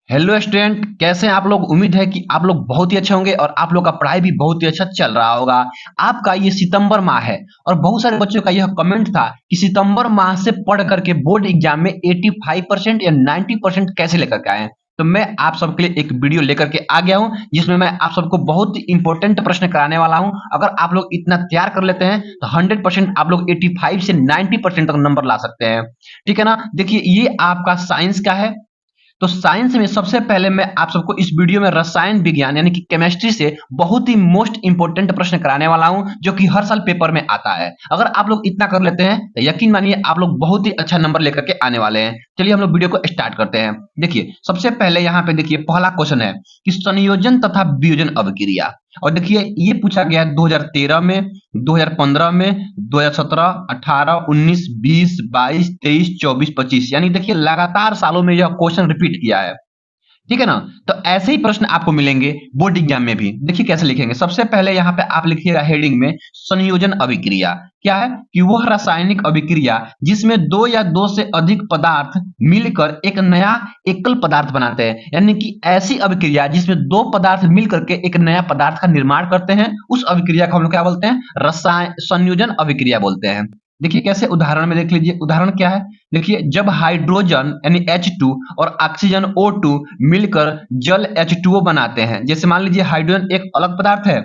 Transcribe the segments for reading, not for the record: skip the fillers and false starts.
Hello student, कैसे हैं आप लोग। उम्मीद है कि आप लोग बहुत ही अच्छे होंगे और आप लोग का पढ़ाई भी बहुत ही अच्छा चल रहा होगा। आपका ये सितंबर माह है और बहुत सारे बच्चों का यह कमेंट था कि सितंबर माह से पढ़ करके बोर्ड एग्जाम में 85% या 90% कैसे लेकर के आए। तो मैं आप सबके लिए एक वीडियो लेकर के आ गया हूं जिसमें मैं आप सबको बहुत ही इंपॉर्टेंट प्रश्न कराने वाला हूं। अगर आप लोग इतना तैयार कर लेते हैं तो 100% आप लोग 85 से 90% तक नंबर ला सकते हैं। ठीक है ना। देखिए, ये आपका साइंस का है। तो साइंस में सबसे पहले मैं आप सबको इस वीडियो में रसायन विज्ञान यानी कि केमिस्ट्री से बहुत ही मोस्ट इंपोर्टेंट प्रश्न कराने वाला हूं जो कि हर साल पेपर में आता है। अगर आप लोग इतना कर लेते हैं तो यकीन मानिए आप लोग बहुत ही अच्छा नंबर लेकर के आने वाले हैं। चलिए हम लोग वीडियो को स्टार्ट करते हैं। देखिए, सबसे पहले यहाँ पे देखिए पहला क्वेश्चन है कि संयोजन तथा वियोजन अभिक्रिया। और देखिए ये पूछा गया है 2013 में, 2015 में, 2017, 18, 19, 20, 22, 23, 24, 25, यानी देखिए लगातार सालों में यह क्वेश्चन रिपीट किया है। ठीक है ना। तो ऐसे ही प्रश्न आपको मिलेंगे बोर्ड एग्जाम में भी। देखिए कैसे लिखेंगे। सबसे पहले यहाँ पे आप लिखिएगा हेडिंग में संयोजन अभिक्रिया। क्या है कि वह रासायनिक अभिक्रिया जिसमें दो या दो से अधिक पदार्थ मिलकर एक नया एकल पदार्थ बनाते हैं, यानी कि ऐसी अभिक्रिया जिसमें दो पदार्थ मिलकर के एक नया पदार्थ का निर्माण करते हैं, उस अभिक्रिया को हम लोग क्या बोलते हैं, रसायन संयोजन अभिक्रिया बोलते हैं। देखिए कैसे, उदाहरण में देख लीजिए। उदाहरण क्या है, देखिए जब हाइड्रोजन यानी H2 और ऑक्सीजन O2 मिलकर जल H2O बनाते हैं। जैसे मान लीजिए हाइड्रोजन एक अलग पदार्थ है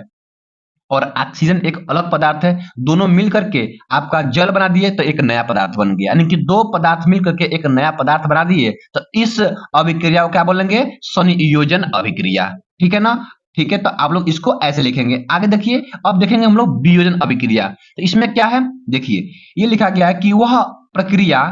और ऑक्सीजन एक अलग पदार्थ है, दोनों मिलकर के आपका जल बना दिए तो एक नया पदार्थ बन गया, यानी कि दो पदार्थ मिलकर के एक नया पदार्थ बना दिए तो इस अभिक्रिया को क्या बोलेंगे, संयोजन अभिक्रिया। ठीक है ना। ठीक है, तो आप लोग इसको ऐसे लिखेंगे। आगे देखिए, अब देखेंगे हम लोग वियोजन अभिक्रिया। तो इसमें क्या है, देखिए ये लिखा गया है कि वह प्रक्रिया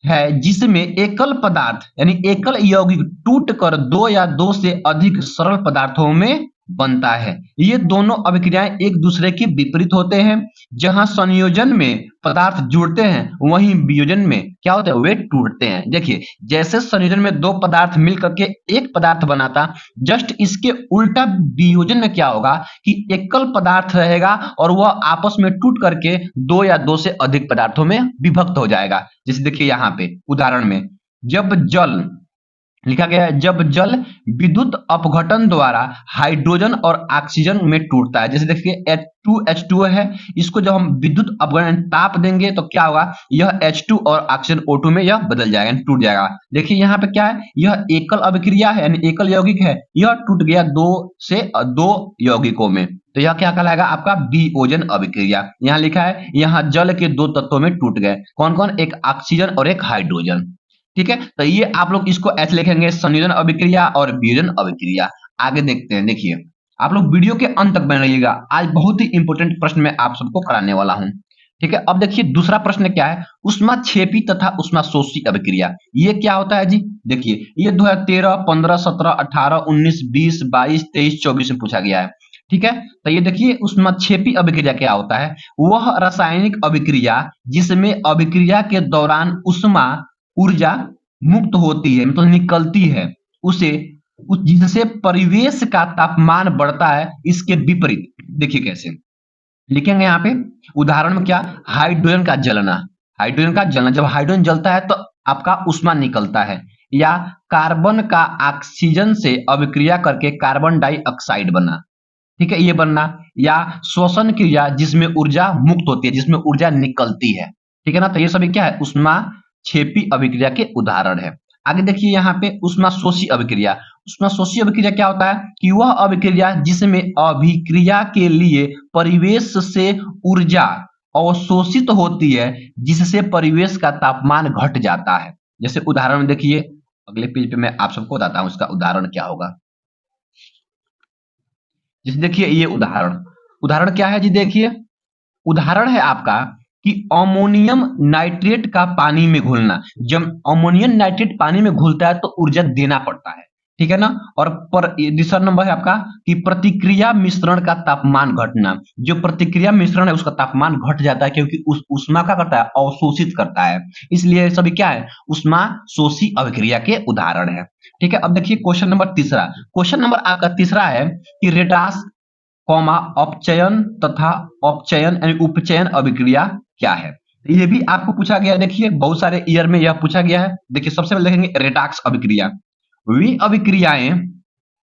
है जिसमें एकल पदार्थ यानी एकल यौगिक टूटकर दो या दो से अधिक सरल पदार्थों में बनता है। ये दोनों अभिक्रियाएं एक दूसरे के विपरीत होते हैं। जहां संयोजन में पदार्थ जुड़ते हैं वहीं वियोजन में क्या होता है, वे टूटते हैं। देखिए जैसे संयोजन में दो पदार्थ मिलकर के एक पदार्थ बनाता, जस्ट इसके उल्टा वियोजन में क्या होगा कि एकल पदार्थ रहेगा और वह आपस में टूट करके दो या दो से अधिक पदार्थों में विभक्त हो जाएगा। जैसे देखिए यहाँ पे उदाहरण में, जब जल लिखा गया है, जब जल विद्युत अपघटन द्वारा हाइड्रोजन और ऑक्सीजन में टूटता है। जैसे देखिए H2H2O है, इसको जब हम विद्युत अपघटन ताप देंगे तो क्या होगा, यह H2 और ऑक्सीजन O2 में यह बदल जाएगा, टूट जाएगा। देखिए यहाँ पे क्या है, यह एकल अभिक्रिया है यानी एकल यौगिक है, यह टूट गया दो से दो यौगिकों में, तो यह क्या कहलाएगा आपका वियोजन अभिक्रिया। यहाँ लिखा है यहाँ जल के दो तत्वों में टूट गए, कौन कौन, एक ऑक्सीजन और एक हाइड्रोजन। ठीक है, तो ये आप लोग इसको ऐसे लिखेंगे, संयोजन अभिक्रिया और वियोजन अभिक्रिया। आगे देखते हैं। देखिए आप लोग वीडियो के अंत तक बने रहिएगा, आज बहुत ही इंपॉर्टेंट प्रश्न मैं आप सबको कराने वाला हूं। ठीक है, अब देखिए दूसरा प्रश्न क्या है, ऊष्माक्षेपी तथा ऊष्माशोषी अभिक्रिया। ये क्या होता है जी। देखिए ये 2013, 15, 17, 18, 19, 20, 22, 23, 24 में पूछा गया है। ठीक है, तो ये देखिए ऊष्माक्षेपी अभिक्रिया क्या होता है, वह रासायनिक अभिक्रिया जिसमें अभिक्रिया के दौरान ऊष्मा ऊर्जा मुक्त होती है, मतलब निकलती है, उसे जिससे परिवेश का तापमान बढ़ता है, इसके विपरीत। देखिए कैसे लिखेंगे यहाँ पे, उदाहरण में क्या, हाइड्रोजन का जलना। हाइड्रोजन का जलना, जब हाइड्रोजन जलता है तो आपका ऊष्मा निकलता है। या कार्बन का ऑक्सीजन से अभिक्रिया करके कार्बन डाइऑक्साइड बना। ठीक है, ये बनना। या श्वसन क्रिया जिसमें ऊर्जा मुक्त होती है, जिसमें ऊर्जा निकलती है। ठीक है ना, तो ये सभी क्या है, ऊष्मा क्षेपी अभिक्रिया के उदाहरण है। आगे देखिए यहाँ पे ऊष्माशोषी अभिक्रिया। ऊष्माशोषी अभिक्रिया क्या होता है कि वह अभिक्रिया जिसमें अभिक्रिया के लिए परिवेश से ऊर्जा अवशोषित होती है, जिससे परिवेश का तापमान घट जाता है। जैसे उदाहरण में देखिए, अगले पेज पे मैं आप सबको बताता हूं इसका उदाहरण क्या होगा। जैसे देखिए ये उदाहरण, उदाहरण क्या है जी, देखिए उदाहरण है आपका कि अमोनियम नाइट्रेट का पानी में घुलना। जब अमोनियम नाइट्रेट पानी में घुलता है तो ऊर्जा देना पड़ता है। ठीक है ना। और पर दूसरा नंबर है आपका कि प्रतिक्रिया मिश्रण का तापमान घटना। जो प्रतिक्रिया मिश्रण है उसका तापमान घट जाता है क्योंकि उस ऊष्मा का करता है, अवशोषित करता है, इसलिए सभी क्या है, ऊष्मा शोषी अभिक्रिया के उदाहरण है। ठीक है, अब देखिए क्वेश्चन नंबर तीसरा। क्वेश्चन नंबर आपका तीसरा है कि रेटास कौमा अपचयन तथा अपचयन यानी उपचयन अभिक्रिया क्या है। ये भी आपको पूछा गया है। देखिए बहुत सारे ईयर में यह पूछा गया है। देखिए सबसे पहले देखेंगे रेटाक्स अभिक्रिया। वे अभिक्रियाएं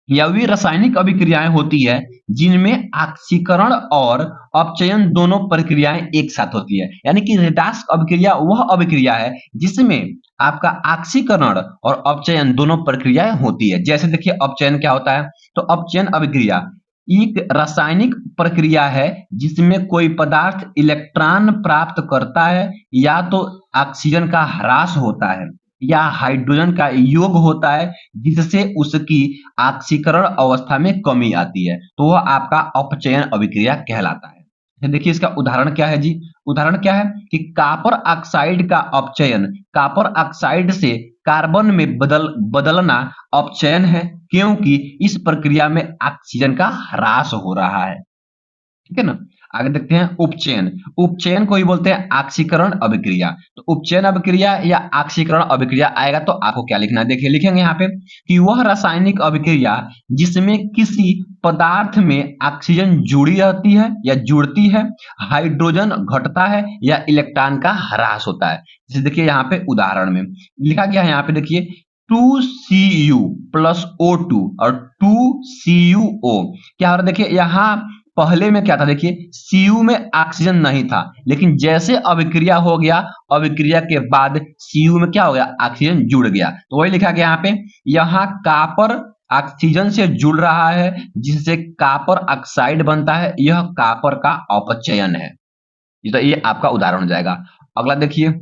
या वे रासायनिक अभिक्रियाएं होती है जिनमें ऑक्सीकरण और अपचयन दोनों प्रक्रियाएं एक साथ होती है। यानी कि रेडाक्स अभिक्रिया वह अभिक्रिया है जिसमें आपका ऑक्सीकरण और अपचयन दोनों प्रक्रियाएं होती है। जैसे देखिए अपचयन क्या होता है, तो अपचयन अभिक्रिया एक रासायनिक प्रक्रिया है जिसमें कोई पदार्थ इलेक्ट्रॉन प्राप्त करता है, या तो ऑक्सीजन का ह्रास होता है या हाइड्रोजन का योग होता है, जिससे उसकी ऑक्सीकरण अवस्था में कमी आती है, तो वह आपका अपचयन अभिक्रिया कहलाता है। तो देखिए इसका उदाहरण क्या है जी, उदाहरण क्या है कि कॉपर ऑक्साइड का अपचयन कॉपर ऑक्साइड से कार्बन में बदलना अपचयन है, क्योंकि इस प्रक्रिया में ऑक्सीजन का ह्रास हो रहा है। ठीक है ना। आगे देखते हैं उपचयन। उपचयन को ही बोलते हैं ऑक्सीकरण अभिक्रिया। तो उपचयन अभिक्रिया या ऑक्सीकरण अभिक्रिया आएगा तो आपको क्या लिखना है, देखिए लिखेंगे यहाँ पे कि वह रासायनिक अभिक्रिया जिसमें किसी पदार्थ में ऑक्सीजन जुड़ी रहती है या जुड़ती है, हाइड्रोजन घटता है या इलेक्ट्रॉन का ह्रास होता है। जैसे देखिए यहाँ पे उदाहरण में लिखा गया है, यहाँ पे देखिए 2Cu प्लस O2 और 2CuO क्या हो रहा है, देखिए यहाँ पहले में क्या था, देखिए Cu में ऑक्सीजन नहीं था, लेकिन जैसे अभिक्रिया हो गया, अभिक्रिया के बाद Cu में क्या हो गया, ऑक्सीजन जुड़ गया। तो वही लिखा गया यहाँ पे, यहाँ कॉपर ऑक्सीजन से जुड़ रहा है जिससे कॉपर ऑक्साइड बनता है, यह कॉपर का अपचयन है। तो ये आपका उदाहरण हो जाएगा। अगला देखिए,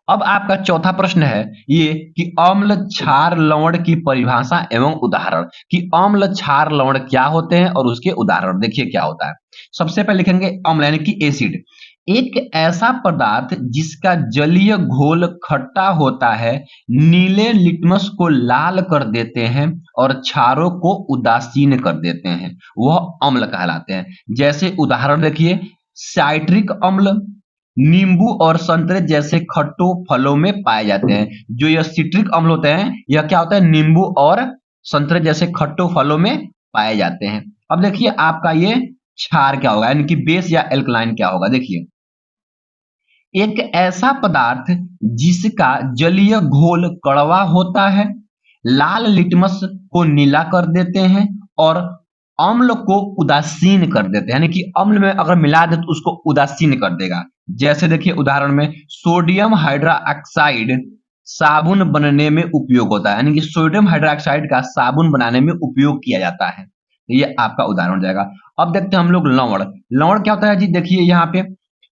अब आपका चौथा प्रश्न है ये कि अम्ल क्षार लवण की परिभाषा एवं उदाहरण, कि अम्ल क्षार लवण क्या होते हैं और उसके उदाहरण देखिए क्या होता है। सबसे पहले लिखेंगे अम्ल यानी कि एसिड, एक ऐसा पदार्थ जिसका जलीय घोल खट्टा होता है, नीले लिटमस को लाल कर देते हैं और क्षारों को उदासीन कर देते हैं, वह अम्ल कहलाते हैं। जैसे उदाहरण देखिए, साइट्रिक अम्ल नींबू और संतरे जैसे खट्टो फलों में पाए जाते हैं। जो यह सिट्रिक अम्ल होते हैं, यह क्या होता है, नींबू और संतरे जैसे खट्टो फलों में पाए जाते हैं। अब देखिए आपका ये क्षार क्या होगा, यानी कि बेस या एल्कलाइन क्या होगा। देखिए एक ऐसा पदार्थ जिसका जलीय घोल कड़वा होता है, लाल लिटमस को नीला कर देते हैं और अम्ल को उदासीन कर देते हैं, यानी कि अम्ल में अगर मिला दे तो उसको उदासीन कर देगा। जैसे देखिए उदाहरण में सोडियम हाइड्रोक्साइड साबुन बनने में उपयोग होता है, यानी कि सोडियम हाइड्रोक्साइड का साबुन बनाने में उपयोग किया जाता है। तो ये आपका उदाहरण हो जाएगा। अब देखते हैं हम लोग लवण। लवण क्या होता है जी, देखिए यहाँ पे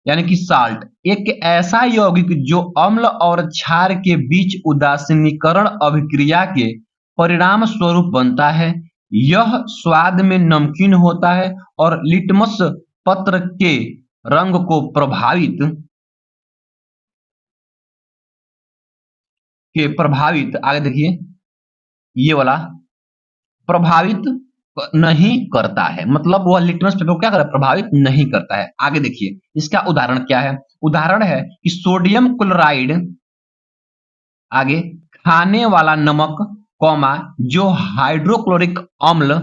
यानी कि साल्ट, एक ऐसा यौगिक जो अम्ल और क्षार के बीच उदासीनीकरण अभिक्रिया के परिणाम स्वरूप बनता है। यह स्वाद में नमकीन होता है और लिटमस पत्र के रंग को प्रभावित आगे देखिए ये वाला प्रभावित नहीं करता है, मतलब वह लिटमस पेपर को क्या कर प्रभावित नहीं करता है। आगे देखिए इसका उदाहरण क्या है, उदाहरण है कि सोडियम क्लोराइड, आगे खाने वाला नमक कौमा जो हाइड्रोक्लोरिक अम्ल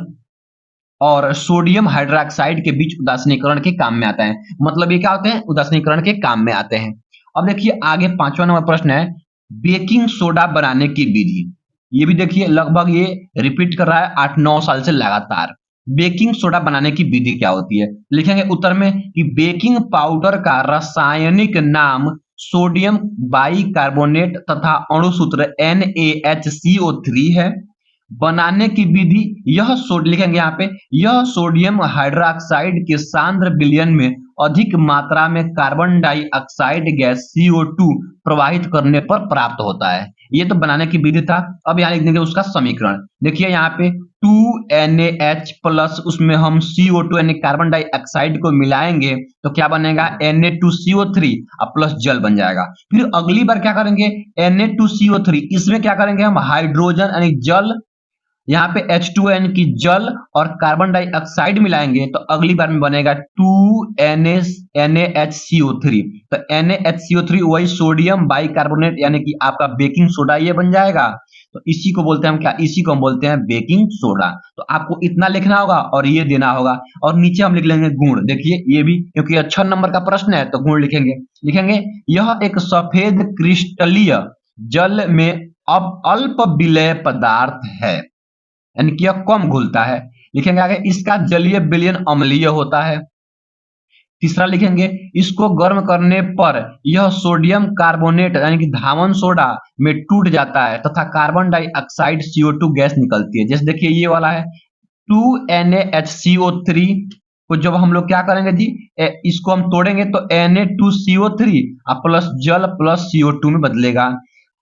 और सोडियम हाइड्रोक्साइड के बीच उदासीनीकरण के काम में आता है। मतलब ये क्या होते हैं, उदासीनीकरण के काम में आते हैं। अब देखिए आगे 5वां नंबर प्रश्न है बेकिंग सोडा बनाने की विधि। ये भी देखिए लगभग ये रिपीट कर रहा है 8-9 साल से लगातार। बेकिंग सोडा बनाने की विधि क्या होती है, लिखेंगे उत्तर में कि बेकिंग पाउडर का रासायनिक नाम सोडियम बाइकार्बोनेट तथा अणुसूत्र NaHCO3 है। बनाने की विधि, यह लिखेंगे यहाँ पे, यह सोडियम हाइड्रोक्साइड के सांद्र विलयन में अधिक मात्रा में कार्बन डाइऑक्साइड गैस CO2 प्रवाहित करने पर प्राप्त होता है। ये तो बनाने की विधि था। अब यहाँ लिख देंगे उसका समीकरण। देखिए यहाँ पे 2NaH प्लस उसमें हम CO2 यानी कार्बन डाइऑक्साइड को मिलाएंगे तो क्या बनेगा, Na2CO3 और प्लस जल बन जाएगा। फिर अगली बार क्या करेंगे, Na2CO3 इसमें क्या करेंगे हम हाइड्रोजन यानी जल, यहाँ पे H2N की जल और कार्बन डाइऑक्साइड मिलाएंगे तो अगली बार में बनेगा 2NaHCO3। तो NaHCO3 वही सोडियम बाइकार्बोनेट यानी कि आपका बेकिंग सोडा ये बन जाएगा। तो इसी को बोलते हैं हम क्या, इसी को हम बोलते हैं बेकिंग सोडा। तो आपको इतना लिखना होगा और ये देना होगा और नीचे हम लिख लेंगे गुण। देखिए ये भी क्योंकि 6 नंबर का प्रश्न है तो गुण लिखेंगे। लिखेंगे यह एक सफेद क्रिस्टलीय जल में अब अल्प विलेय पदार्थ है, यानी कि यह कम घुलता है। लिखेंगे आगे, इसका जलीय विलयन अम्लीय होता है। तीसरा लिखेंगे, इसको गर्म करने पर यह सोडियम कार्बोनेट यानी कि धावन सोडा में टूट जाता है तथा कार्बन डाइऑक्साइड CO2 गैस निकलती है। जैसे देखिए ये वाला है 2NaHCO3 को जब हम लोग क्या करेंगे जी, इसको हम तोड़ेंगे तो Na2CO3 प्लस जल प्लस CO2 में बदलेगा।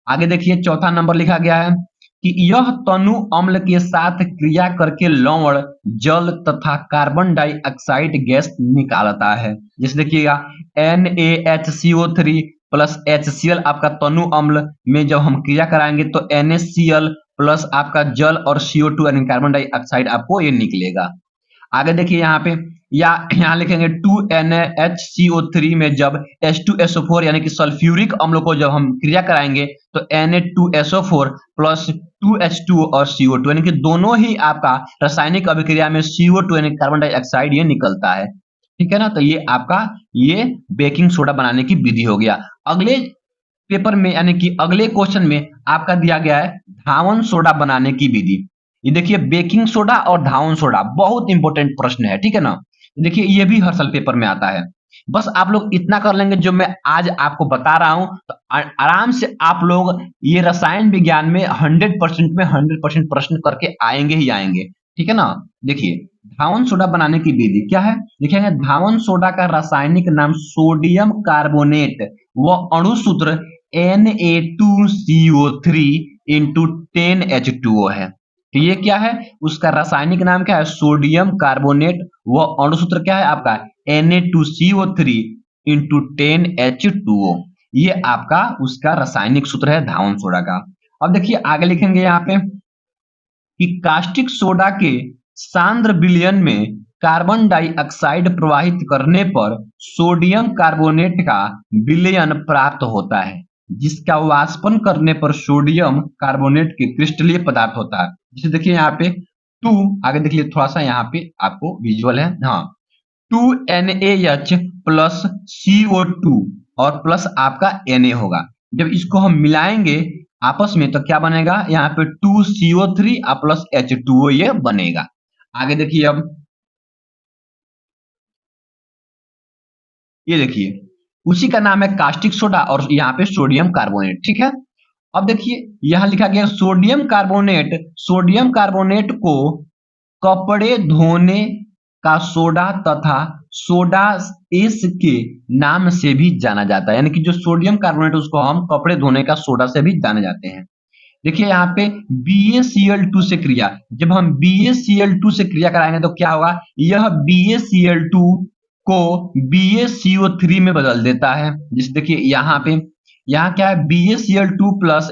आगे देखिए चौथा नंबर लिखा गया है कि यह तनु अम्ल के साथ क्रिया करके लवण, जल तथा कार्बन डाइऑक्साइड गैस निकालता है। जैसे देखिएगा NaHCO3 प्लस HCl आपका तनु अम्ल में जब हम क्रिया कराएंगे तो NaCl प्लस आपका जल और CO2 यानी कार्बन डाइऑक्साइड आपको ये निकलेगा। आगे देखिए यहाँ पे या यहाँ लिखेंगे 2NaHCO3 में जब H2SO4 यानी कि सल्फ्यूरिक अम्ल को जब हम क्रिया कराएंगे तो Na2SO4 प्लस 2H2O और CO2 यानी कि दोनों ही आपका रासायनिक अभिक्रिया में CO2 यानी कार्बन डाइऑक्साइड ये निकलता है। ठीक है ना, तो ये आपका ये बेकिंग सोडा बनाने की विधि हो गया। अगले पेपर में यानी कि अगले क्वेश्चन में आपका दिया गया है धावन सोडा बनाने की विधि। ये देखिए बेकिंग सोडा और धावन सोडा बहुत इंपॉर्टेंट प्रश्न है, ठीक है ना। देखिए ये भी हर साल पेपर में आता है। बस आप लोग इतना कर लेंगे जो मैं आज आपको बता रहा हूं तो आराम से आप लोग ये रसायन विज्ञान में 100% में 100% प्रश्न करके आएंगे ही आएंगे, ठीक है ना। देखिए धावन सोडा बनाने की विधि क्या है, लिखेंगे धावन सोडा का रासायनिक नाम सोडियम कार्बोनेट व अणु सूत्र Na2CO3 इंटू 10H2O है। तो ये क्या है, उसका रासायनिक नाम क्या है, सोडियम कार्बोनेट व अणु सूत्र क्या है आपका Na2CO3 इंटू 10H2O। ये आपका उसका रासायनिक सूत्र है धावन सोडा का। अब देखिए आगे लिखेंगे यहाँ पे कि कास्टिक सोडा के सांद्र विलयन में कार्बन डाइऑक्साइड प्रवाहित करने पर सोडियम कार्बोनेट का विलयन प्राप्त होता है, जिसका वाष्पन करने पर सोडियम कार्बोनेट के क्रिस्टलीय पदार्थ होता है। जैसे देखिए यहाँ पे 2, आगे देखिए थोड़ा सा यहाँ पे आपको विजुअल है, हाँ 2NaH प्लस CO2 और प्लस आपका Na होगा। जब इसको हम मिलाएंगे आपस में तो क्या बनेगा, यहाँ पे 2CO3 प्लस H2O ये बनेगा। आगे देखिए अब ये देखिए उसी का नाम है कास्टिक सोडा और यहाँ पे सोडियम कार्बोनेट, ठीक है। अब देखिए यहां लिखा गया सोडियम कार्बोनेट को कपड़े धोने का सोडा तथा सोडा एस के नाम से भी जाना जाता है, यानी कि जो सोडियम कार्बोनेट उसको हम कपड़े धोने का सोडा से भी जाने जाते हैं। देखिए यहाँ पे BaCl2 से क्रिया, जब हम BaCl2 से क्रिया कराएंगे तो क्या होगा, यह BaCl2 को BaCO3 में बदल देता है। जिस देखिए यहाँ पे यहाँ क्या है BaCl2 प्लस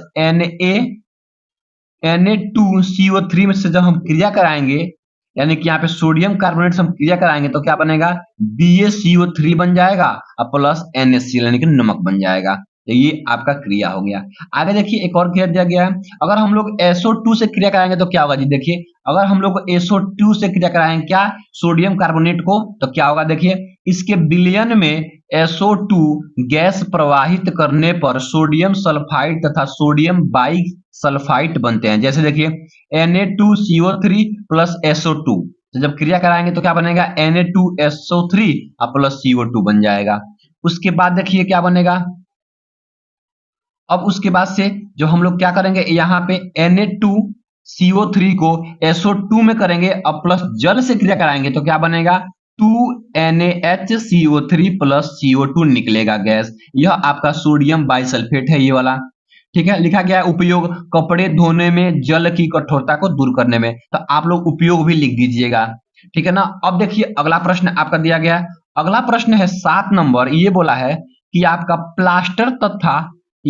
Na2CO3 में से जब हम क्रिया कराएंगे यानी कि यहाँ पे सोडियम कार्बोनेट से हम क्रिया कराएंगे तो क्या बनेगा BaCO3 बन जाएगा और प्लस NaCl यानी कि नमक बन जाएगा। तो ये आपका क्रिया हो गया। आगे देखिए एक और क्रिया दिया गया है, अगर हम लोग SO2 से क्रिया कराएंगे तो क्या होगा जी, देखिए अगर हम लोग SO2 से क्रिया कराएंगे क्या सोडियम कार्बोनेट को तो क्या होगा, देखिए इसके विलयन में SO2 गैस प्रवाहित करने पर सोडियम सल्फाइड तथा सोडियम बाई सल्फाइड बनते हैं। जैसे देखिए Na2CO3 प्लस SO2 तो जब क्रिया कराएंगे तो क्या बनेगा Na2SO3 प्लस CO2 बन जाएगा। उसके बाद देखिए क्या बनेगा, अब उसके बाद से जो हम लोग क्या करेंगे यहाँ पे Na2CO3 को SO2 में करेंगे अब प्लस जल से क्रिया कराएंगे तो क्या बनेगा 2NaHCO3 प्लस CO2 निकलेगा गैस। यह आपका सोडियम बाइसल्फेट है ये वाला, ठीक है। लिखा गया है उपयोग कपड़े धोने में जल की कठोरता को दूर करने में, तो आप लोग उपयोग भी लिख दीजिएगा, ठीक है ना। अब देखिए अगला प्रश्न आपका दिया गया है, अगला प्रश्न है 7 नंबर। ये बोला है कि आपका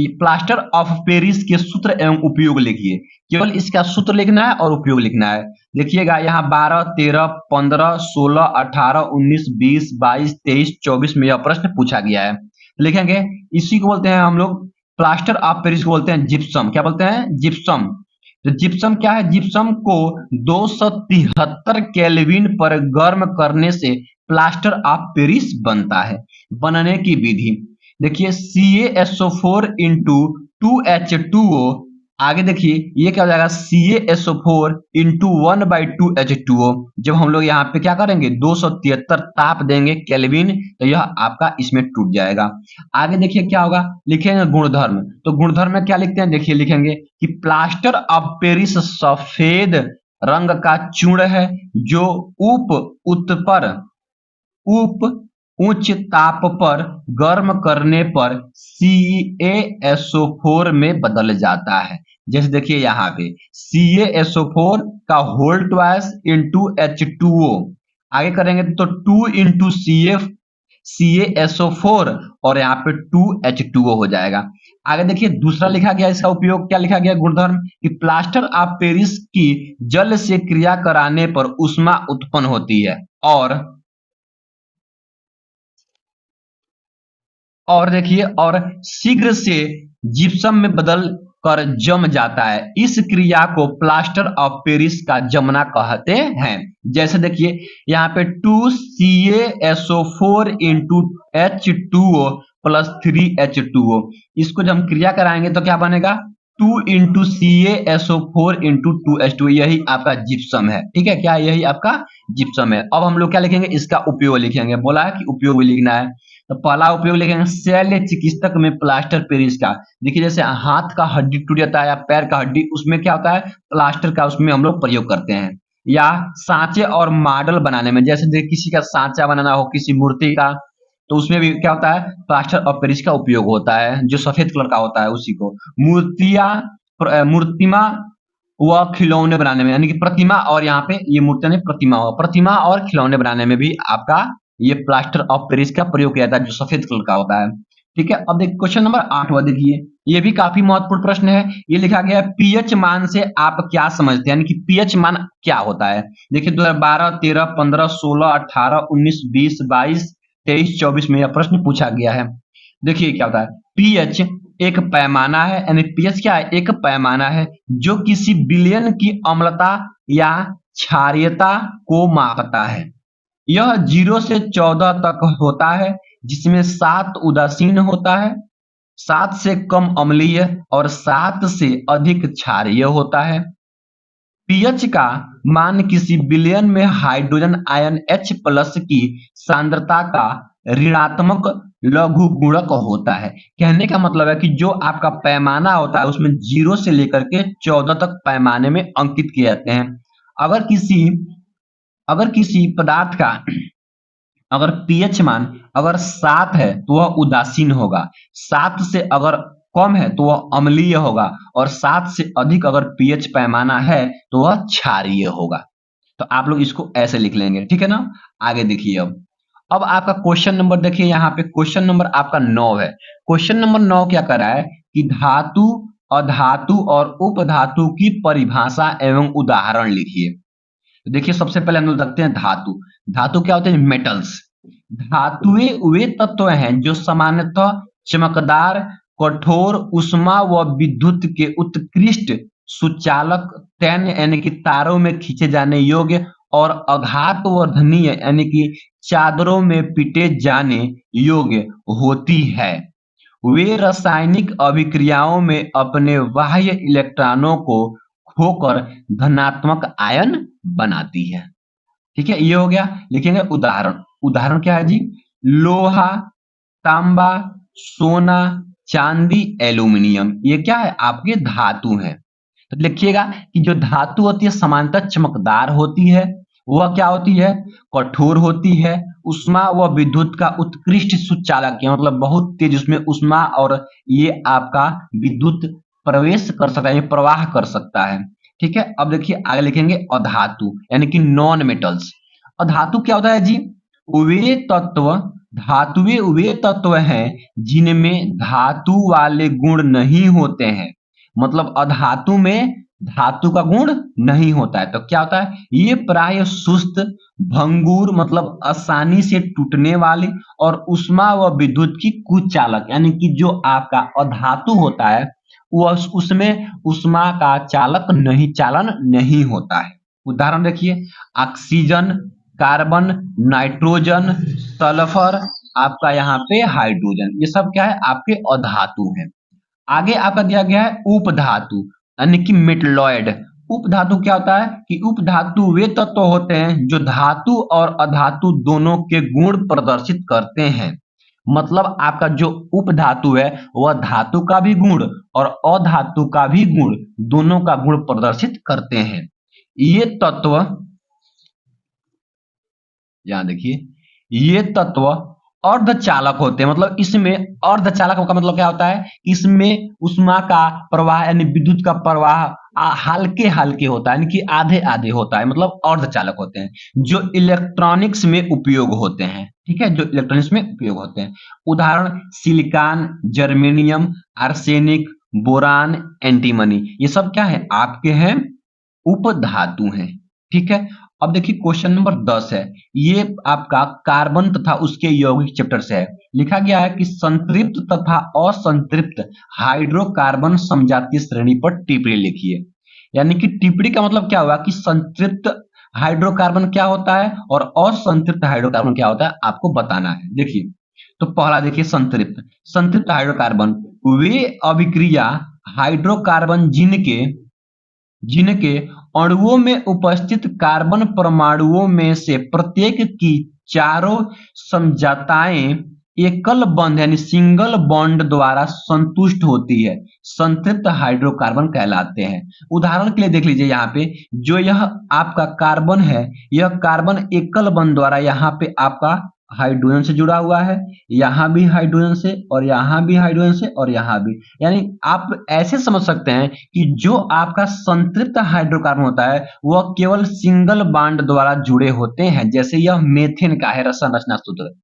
प्लास्टर ऑफ पेरिस के सूत्र एवं उपयोग लिखिए। केवल इसका सूत्र लिखना है और उपयोग लिखना है। देखिएगा यहाँ 12, 13, 15, 16, 18, 19, 20, 22, 23, 24 में यह प्रश्न पूछा गया है। लिखेंगे इसी को बोलते हैं हम लोग प्लास्टर ऑफ पेरिस को बोलते हैं जिप्सम। क्या बोलते हैं, जिप्सम। तो जिप्सम क्या है, जिप्सम को 273 केल्विन पर गर्म करने से प्लास्टर ऑफ पेरिस बनता है। बनने की विधि देखिए CaSO4 इंटू 2H2O आगे देखिए ये क्या हो जाएगा CaSO4 इंटू 1/2H2O। जब हम लोग यहाँ पे क्या करेंगे 273 ताप देंगे केल्विन, तो यह आपका इसमें टूट जाएगा। आगे देखिए क्या होगा, लिखेंगे गुणधर्म। तो गुणधर्म में क्या लिखते हैं, देखिए लिखेंगे कि प्लास्टर ऑफ पेरिस सफेद रंग का चूर्ण है जो उप उत्पर उप उच्च ताप पर गर्म करने पर CaSO4 में बदल जाता है। जैसे देखिए यहाँ पे CaSO4 का होल ट्वाइस इंटू H2O, आगे करेंगे तो 2 इंटू CaSO4 और यहाँ पे 2H2O हो जाएगा। आगे देखिए दूसरा लिखा गया, इसका उपयोग क्या लिखा गया गुणधर्म कि प्लास्टर ऑफ पेरिस की जल से क्रिया कराने पर ऊष्मा उत्पन्न होती है और देखिए और शीघ्र से जिप्सम में बदल कर जम जाता है। इस क्रिया को प्लास्टर ऑफ पेरिस का जमना कहते हैं। जैसे देखिए यहाँ पे 2CaSO4 into H2O plus 3H2O, इसको जब हम क्रिया कराएंगे तो क्या बनेगा 2 इंटू CaSO4 इंटू 2H2O, यही आपका जिप्सम है। ठीक है, क्या यही आपका जिप्सम है। अब हम लोग क्या लिखेंगे, इसका उपयोग लिखेंगे, बोला है कि उपयोग भी लिखना है। तो पहला उपयोग लिखेंगे शल्य चिकित्सक में प्लास्टर पेरिस का। देखिए जैसे हाथ का हड्डी टूट जाता है या पैर का हड्डी, उसमें क्या होता है प्लास्टर का, उसमें हम लोग प्रयोग करते हैं। या सांचे और मॉडल बनाने में, जैसे किसी का सांचा बनाना हो किसी मूर्ति का, तो उसमें भी क्या होता है प्लास्टर ऑफ पेरिस का उपयोग होता है, जो सफेद कलर का होता है उसी को। मूर्तिमा व खिलौने बनाने में, यानी कि प्रतिमा, और यहाँ पे ये मूर्तियां नहीं प्रतिमा और खिलौने बनाने में भी आपका ये प्लास्टर ऑफ पेरिस का प्रयोग किया जाता है, जो सफेद कलर का होता है। ठीक है, अब देखिए क्वेश्चन नंबर 8वां देखिए, ये भी काफी महत्वपूर्ण प्रश्न है। ये लिखा गया है पीएच मान से आप क्या समझते हैं, यानी कि पीएच मान क्या होता है। देखिए 2012, 13, 15, 16, 18, 19, 20, 22, 23, 24 में यह प्रश्न पूछा गया है। देखिए क्या होता है, पीएच एक पैमाना है, यानी पीएच क्या है, एक पैमाना है जो किसी विलयन की अम्लता या क्षारीयता को मापता है। यह 0 से 14 तक होता है, जिसमें 7 उदासीन होता है, 7 से कम अम्लीय और 7 से अधिक क्षारीय होता है। पीएच का मान किसी विलयन में हाइड्रोजन आयन H प्लस की सांद्रता का ऋणात्मक लघुगुणक होता है। कहने का मतलब है कि जो आपका पैमाना होता है उसमें 0 से लेकर के 14 तक पैमाने में अंकित किए जाते हैं। अगर किसी पदार्थ का अगर पीएच मान अगर 7 है तो वह उदासीन होगा, 7 से अगर कम है तो वह अम्लीय होगा, और 7 से अधिक अगर पीएच पैमाना है तो वह क्षारीय होगा। तो आप लोग इसको ऐसे लिख लेंगे, ठीक है ना। आगे देखिए अब आपका क्वेश्चन नंबर देखिए, यहाँ पे क्वेश्चन नंबर आपका 9 है। क्वेश्चन नंबर 9 क्या कर रहा है कि धातु, अधातु और उपधातु की परिभाषा एवं उदाहरण लिखिए। तो देखिए सबसे पहले हम लोग देखते हैं धातु। धातु क्या होते हैं, मेटल्स। धातुएं वे तत्व हैं जो सामान्यतः चमकदार, कठोर, ऊष्मा व विद्युत के उत्कृष्ट सुचालक, तैन यानी कि तारों में खींचे जाने योग्य, और आघात वर्धनीय यानी कि चादरों में पीटे जाने योग्य होती है। वे रासायनिक अभिक्रियाओं में अपने बाह्य इलेक्ट्रॉनों को खोकर धनात्मक आयन बनाती है। ठीक है, ये हो गया। लिखेंगे उदाहरण। उदाहरण क्या है जी, लोहा, तांबा, सोना, चांदी, एल्यूमिनियम, ये क्या है आपके धातु हैं। तो लिखिएगा कि जो धातु होती है सामान्यतः चमकदार होती है, वह क्या होती है, कठोर होती है, ऊष्मा व विद्युत का उत्कृष्ट सुचालक है, मतलब बहुत तेज उसमें ऊष्मा और ये आपका विद्युत प्रवेश कर सकता है, प्रवाह कर सकता है। ठीक है, अब देखिए आगे लिखेंगे अधातु यानी कि नॉन मेटल्स। अधातु क्या होता है जी, वे तत्व, धातुएं वे तत्व हैं जिनमें धातु वाले गुण नहीं होते हैं। मतलब अधातु में धातु का गुण नहीं होता है, तो क्या होता है, ये प्राय सुस्त, भंगुर मतलब आसानी से टूटने वाली, और ऊष्मा व विद्युत की कुचालक, यानी कि जो आपका अधातु होता है वह उसमें ऊष्मा का चालन नहीं होता है। उदाहरण देखिए, ऑक्सीजन, कार्बन, नाइट्रोजन, सल्फर, आपका यहाँ पे हाइड्रोजन, ये सब क्या है आपके अधातु हैं। आगे आपका दिया गया है उपधातु। यानी कि मेटलॉइड। उपधातु क्या होता है कि उपधातु वे तत्व होते हैं जो धातु और अधातु दोनों के गुण प्रदर्शित करते हैं। मतलब आपका जो उपधातु है वह धातु का भी गुण और अधातु का भी गुण, दोनों का गुण प्रदर्शित करते हैं। ये तत्व, यहां देखिए, ये तत्व अर्धचालक होते हैं। मतलब इसमें अर्धचालक का मतलब क्या होता है, इसमें उष्मा का प्रवाह यानी विद्युत का प्रवाह हल्के हल्के होता है, यानी कि आधे आधे होता है, मतलब अर्धचालक होते हैं जो इलेक्ट्रॉनिक्स में उपयोग होते हैं। ठीक है, जो इलेक्ट्रॉनिक्स में उपयोग होते हैं। उदाहरण silicon, germanium, arsenic, boron, antimony, ये सब क्या है आपके हैं उपधातु हैं। ठीक है, अब देखिए क्वेश्चन नंबर 10 है, ये आपका कार्बन तथा उसके यौगिक चैप्टर से है। लिखा गया है कि संतृप्त तथा असंतृप्त हाइड्रोकार्बन समजातीय श्रेणी पर टिप्पणी लिखिए। यानी कि टिप्पणी का मतलब क्या हुआ कि संतृप्त हाइड्रोकार्बन क्या होता है और असंतृप्त हाइड्रोकार्बन क्या होता है आपको बताना है। देखिए, तो पहला देखिए संतृप्त। संतृप्त हाइड्रोकार्बन वे अभिक्रिया हाइड्रोकार्बन जिनके अणुओं में उपस्थित कार्बन परमाणुओं में से प्रत्येक की चारों समझौताएं एकल बंध यानी सिंगल बॉन्ड द्वारा संतुष्ट होती है, संतृप्त हाइड्रोकार्बन कहलाते हैं। उदाहरण के लिए देख लीजिए, यहाँ पे जो यह आपका कार्बन है, यह कार्बन एकल बंध द्वारा यहाँ पे आपका हाइड्रोजन से जुड़ा हुआ है, यहाँ भी हाइड्रोजन से और यहाँ भी हाइड्रोजन से और यहाँ भी। यानी आप ऐसे समझ सकते हैं कि जो आपका संतृप्त हाइड्रोकार्बन होता है वह केवल सिंगल बॉन्ड द्वारा जुड़े होते हैं, जैसे यह मेथेन का है संरचना सूत्र।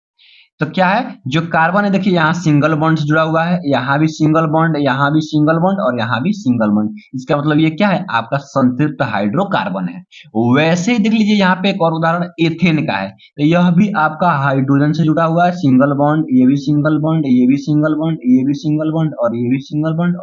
तो क्या है, जो कार्बन है देखिए यहाँ सिंगल बॉन्ड से जुड़ा हुआ है, यहाँ भी सिंगल बॉन्ड, यहाँ भी सिंगल बॉन्ड और यहाँ भी सिंगल बॉन्ड। इसका मतलब ये क्या है आपका संतृप्त हाइड्रोकार्बन है। वैसे ही देख लीजिए यहाँ पे एक और उदाहरण एथेन का है, तो यह भी आपका हाइड्रोजन से जुड़ा हुआ है, सिंगल बॉन्ड, ये भी सिंगल बॉन्ड, ये भी सिंगल बॉन्ड, ये भी सिंगल बॉन्ड और ये भी सिंगल बॉन्ड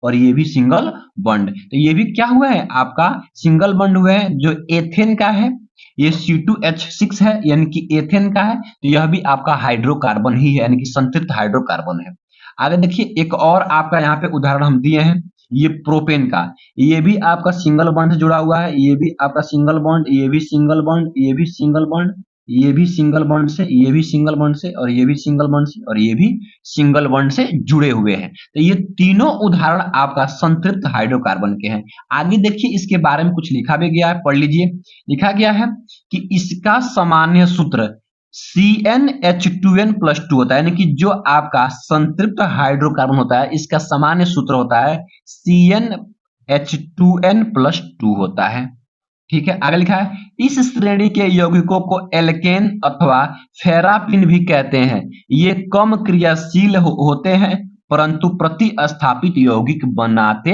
और ये भी सिंगल बॉन्ड। तो ये भी क्या हुआ है आपका सिंगल बॉन्ड हुआ है जो एथेन का है। ये C2H6 है यानी कि एथेन का है, तो यह भी आपका हाइड्रोकार्बन ही है यानी कि संतृप्त हाइड्रोकार्बन है। आगे देखिए एक और आपका यहाँ पे उदाहरण हम दिए हैं, ये प्रोपेन का, ये भी आपका सिंगल बॉन्ड से जुड़ा हुआ है, ये भी आपका सिंगल बॉन्ड, ये भी सिंगल बॉन्ड, ये भी सिंगल बॉन्ड, ये भी सिंगल बॉन्ड से, ये भी सिंगल बॉन्ड से और ये भी सिंगल बॉन्ड से और ये भी सिंगल बॉन्ड से जुड़े हुए हैं। तो ये तीनों उदाहरण आपका संतृप्त हाइड्रोकार्बन के हैं। आगे देखिए इसके बारे में कुछ लिखा भी गया है, पढ़ लीजिए। लिखा गया है कि इसका सामान्य सूत्र CnH2n+2 होता है, यानी कि जो आपका संतृप्त हाइड्रोकार्बन होता है इसका सामान्य सूत्र होता है CnH2n+2 होता है। ठीक है, आगे लिखा है इस श्रेणी के यौगिकों को एल्केन अथवा फेरापिन भी कहते हैं। ये कम क्रियाशील होते हैं परंतु प्रतिस्थापित यौगिक बनाते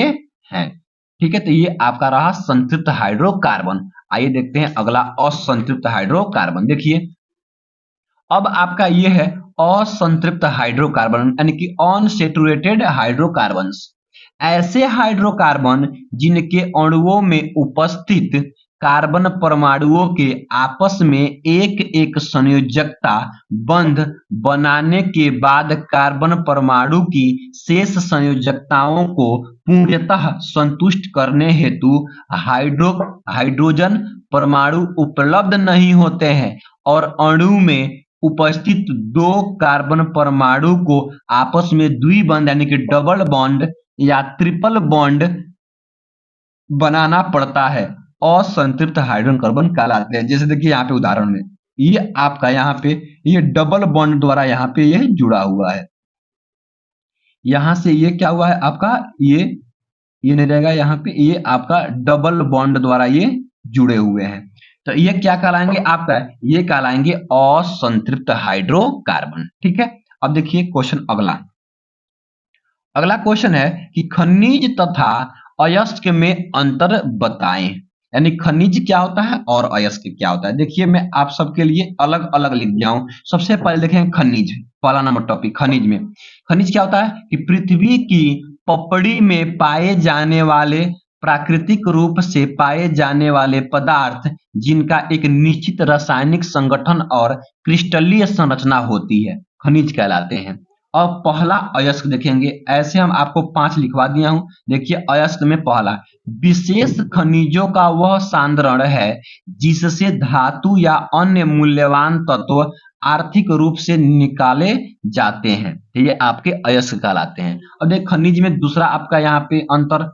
हैं। ठीक है, तो ये आपका रहा संतृप्त हाइड्रोकार्बन। आइए देखते हैं अगला असंतृप्त हाइड्रोकार्बन। देखिए अब आपका ये है असंतृप्त हाइड्रोकार्बन यानी कि अनसैचुरेटेड हाइड्रोकार्बन्स। ऐसे हाइड्रोकार्बन जिनके अणुओं में उपस्थित कार्बन परमाणुओं के आपस में एक एक संयोजकता बंध बनाने के बाद कार्बन परमाणु की शेष संयोजकताओं को पूर्णतः संतुष्ट करने हेतु हाइड्रोजन परमाणु उपलब्ध नहीं होते हैं और अणु में उपस्थित दो कार्बन परमाणु को आपस में द्विबंध यानी कि डबल बॉन्ड या ट्रिपल बॉन्ड बनाना पड़ता है, असंतृप्त हाइड्रोकार्बन कहलाते हैं। जैसे देखिए यहाँ पे उदाहरण में ये आपका यहाँ पे ये डबल बॉन्ड द्वारा यहाँ पे ये जुड़ा हुआ है, यहाँ से ये क्या हुआ है आपका ये नहीं रहेगा, यहाँ पे ये आपका डबल बॉन्ड द्वारा ये जुड़े हुए हैं। तो ये क्या कहलाएंगे आपका, ये कहलाएंगे असंतृप्त हाइड्रोकार्बन। ठीक है, अब देखिए क्वेश्चन अगला क्वेश्चन है कि खनिज तथा अयस्क में अंतर बताएं। यानी खनिज क्या होता है और अयस्क क्या होता है। देखिए मैं आप सबके लिए अलग अलग लिख दिया हूं। सबसे पहले देखें खनिज, पहला नंबर टॉपिक खनिज में। खनिज क्या होता है कि पृथ्वी की पपड़ी में पाए जाने वाले प्राकृतिक रूप से पाए जाने वाले पदार्थ जिनका एक निश्चित रासायनिक संगठन और क्रिस्टलीय संरचना होती है, खनिज कहलाते हैं। और पहला अयस्क देखेंगे, ऐसे हम आपको 5 लिखवा दिया हूं। देखिए अयस्क में पहला, विशेष खनिजों का वह सांद्रण है जिससे धातु या अन्य मूल्यवान तत्व आर्थिक रूप से निकाले जाते हैं, तो ये आपके अयस्क कहलाते हैं। और देख खनिज में दूसरा आपका यहाँ पे अंतर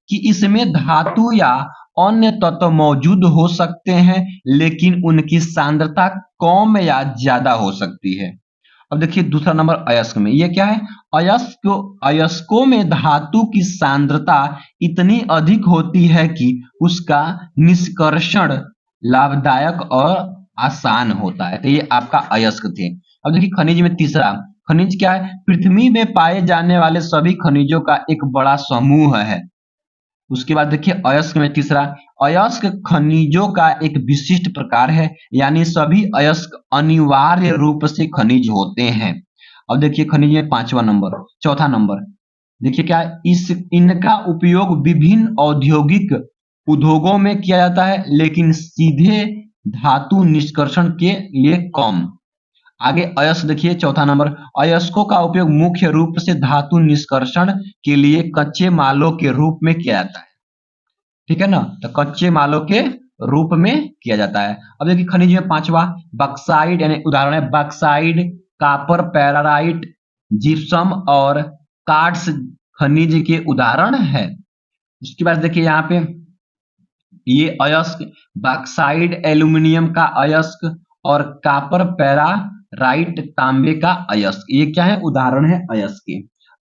कि इसमें धातु या अन्य तत्व मौजूद हो सकते हैं लेकिन उनकी सांद्रता कम या ज्यादा हो सकती है। अब देखिए दूसरा नंबर अयस्क में, ये क्या है, अयस्कों में धातु की सांद्रता इतनी अधिक होती है कि उसका निष्कर्षण लाभदायक और आसान होता है, तो ये आपका अयस्क थे। अब देखिए खनिज में तीसरा, खनिज क्या है, पृथ्वी में पाए जाने वाले सभी खनिजों का एक बड़ा समूह है। उसके बाद देखिए अयस्क में तीसरा, अयस्क खनिजों का एक विशिष्ट प्रकार है, यानी सभी अयस्क अनिवार्य रूप से खनिज होते हैं। अब देखिए खनिज में चौथा नंबर देखिए क्या है, इनका उपयोग विभिन्न औद्योगिक उद्योगों में किया जाता है लेकिन सीधे धातु निष्कर्षण के लिए कम। आगे अयस्क देखिए चौथा नंबर, अयस्कों का उपयोग मुख्य रूप से धातु निष्कर्षण के लिए कच्चे मालों के रूप में किया जाता है, ठीक है ना, तो कच्चे मालों के रूप में किया जाता है। अब देखिए खनिज में पांचवा बक्साइड, यानी उदाहरण है बक्साइड, कापर पैराराइट, जिप्सम और कार्ड्स खनिज के उदाहरण है। उसके बाद देखिए यहाँ पे ये अयस्क बक्साइड एल्यूमिनियम का अयस्क और कापर पैराराइट तांबे का अयस्क, ये क्या है, उदाहरण है अयस्क के।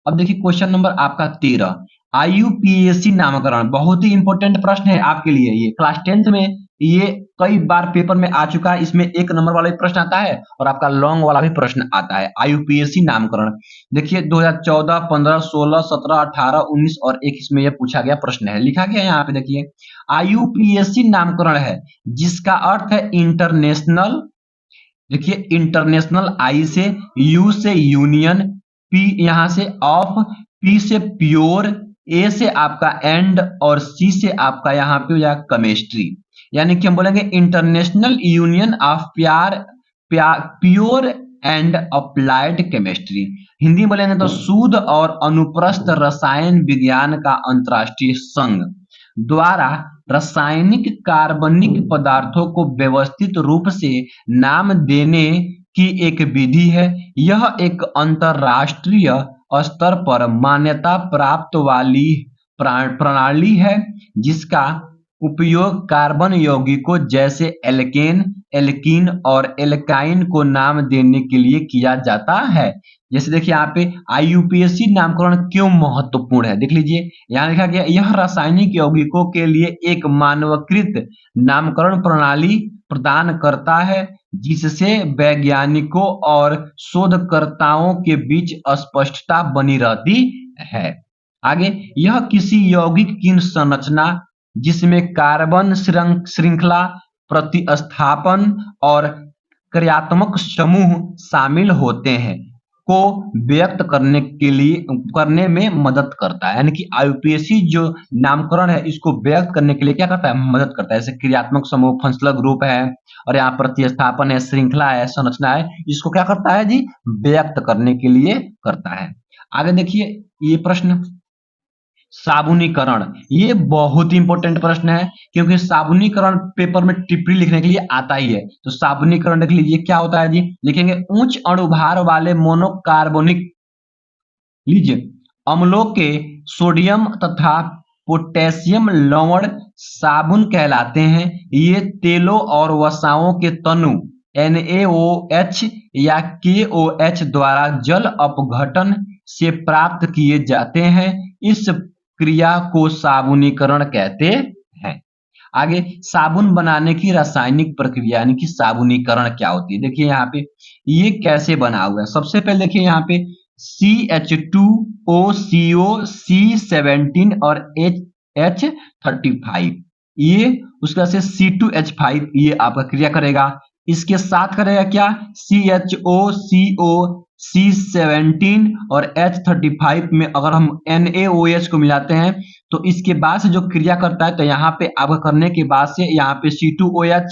अब देखिए क्वेश्चन नंबर आपका 13, आईयूपीएसी नामकरण, बहुत ही इंपॉर्टेंट प्रश्न है आपके लिए, ये क्लास 10th में ये कई बार पेपर में आ चुका है। इसमें 1 नंबर वाला भी प्रश्न आता है और आपका लॉन्ग वाला भी प्रश्न आता है। आईयूपीएसी नामकरण देखिए 2014, 15, 16, 17, 18, 19 और 21 में यह पूछा गया प्रश्न है, लिखा गया यहाँ पे देखिए आईयूपीएसी नामकरण है जिसका अर्थ है इंटरनेशनल, देखिए इंटरनेशनल, आई से, यू से यूनियन, पी यहां से ऑफ, पी से प्योर, ए से आपका एंड और सी से आपका यहाँ पे हो जाएगा केमिस्ट्री, यानी कि हम बोलेंगे international union of pure and applied chemistry. Hindi बोलेंगे तो शुद्ध और अनुप्रस्थ रसायन विज्ञान का अंतरराष्ट्रीय संघ द्वारा रासायनिक कार्बनिक पदार्थों को व्यवस्थित रूप से नाम देने की एक विधि है। यह एक अंतरराष्ट्रीय स्तर पर मान्यता प्राप्त वाली प्रणाली है जिसका उपयोग कार्बन यौगिकों जैसे एल्केन, एल्कीन और एल्काइन को नाम देने के लिए किया जाता है। जैसे देखिए यहाँ पे आईयूपीएसी नामकरण क्यों महत्वपूर्ण है, देख लीजिए यहाँ लिखा गया, यह रासायनिक यौगिकों के लिए एक मानकीकृत नामकरण प्रणाली प्रदान करता है जिससे वैज्ञानिकों और शोधकर्ताओं के बीच स्पष्टता बनी रहती है। आगे, यह किसी यौगिक की संरचना जिसमें कार्बन श्रृंखला, प्रतिस्थापन और क्रियात्मक समूह शामिल होते हैं को व्यक्त करने में मदद करता है, यानी कि आईयूपीएसी जो नामकरण है इसको व्यक्त करने के लिए क्या करता है, मदद करता है। जैसे क्रियात्मक समूह, फंक्शनल ग्रुप है और यहाँ प्रतिस्थापन है, श्रृंखला है, संरचना है, इसको क्या करता है जी, व्यक्त करने के लिए करता है। आगे देखिए ये प्रश्न साबुनीकरण, ये बहुत ही इंपॉर्टेंट प्रश्न है क्योंकि साबुनीकरण पेपर में टिप्पणी लिखने के लिए आता ही है। तो साबुनीकरण देख लीजिए क्या होता है जी, लिखेंगे उच्च अणुभार वाले मोनोकार्बोनिक लीजिए अम्लों के सोडियम तथा पोटेशियम लवण साबुन कहलाते हैं। ये तेलों और वसाओं के तनु NaOH या KOH द्वारा जल अपघटन से प्राप्त किए जाते हैं। इस क्रिया को साबुनीकरण कहते हैं। आगे, साबुन बनाने की रासायनिक प्रक्रिया यानी कि साबुनीकरण क्या होती है, देखिए यहाँ पे ये कैसे बना हुआ है। सबसे पहले देखिए यहाँ पे CH2OCO C17 और H35, ये उसका से C2H5 ये आपका क्रिया करेगा। इसके साथ करेगा क्या, CHOCO C17 और H35 में अगर हम NaOH को मिलाते हैं तो इसके बाद से जो क्रिया करता है, तो यहाँ पे आपका करने के बाद से यहाँ पे C2OH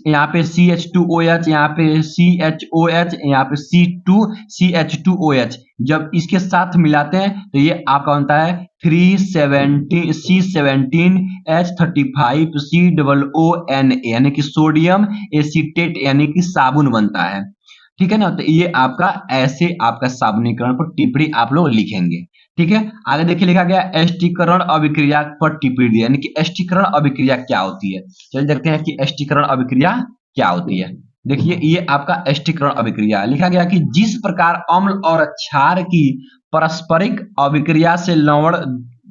यहाँ पे CH2OH, यहाँ पे CHOH, यहाँ पे C2CH2OH। जब इसके साथ मिलाते हैं तो ये आपका बनता है 370 C17H35COONA, यानी कि सोडियम एसीटेट, यानी कि साबुन बनता है। ठीक है ना, तो ये आपका ऐसे आपका साबुनीकरण पर टिप्पणी आप लोग लिखेंगे। ठीक है, आगे देखिए लिखा गया एस्टीकरण अभिक्रिया पर टिप्पणी दी, यानी कि एस्टीकरण अभिक्रिया क्या होती है। चलिए देखते हैं कि एस्टीकरण अभिक्रिया क्या होती है। देखिए ये आपका एस्टीकरण अभिक्रिया लिखा गया कि जिस प्रकार अम्ल और क्षार की पारस्परिक अभिक्रिया से लवण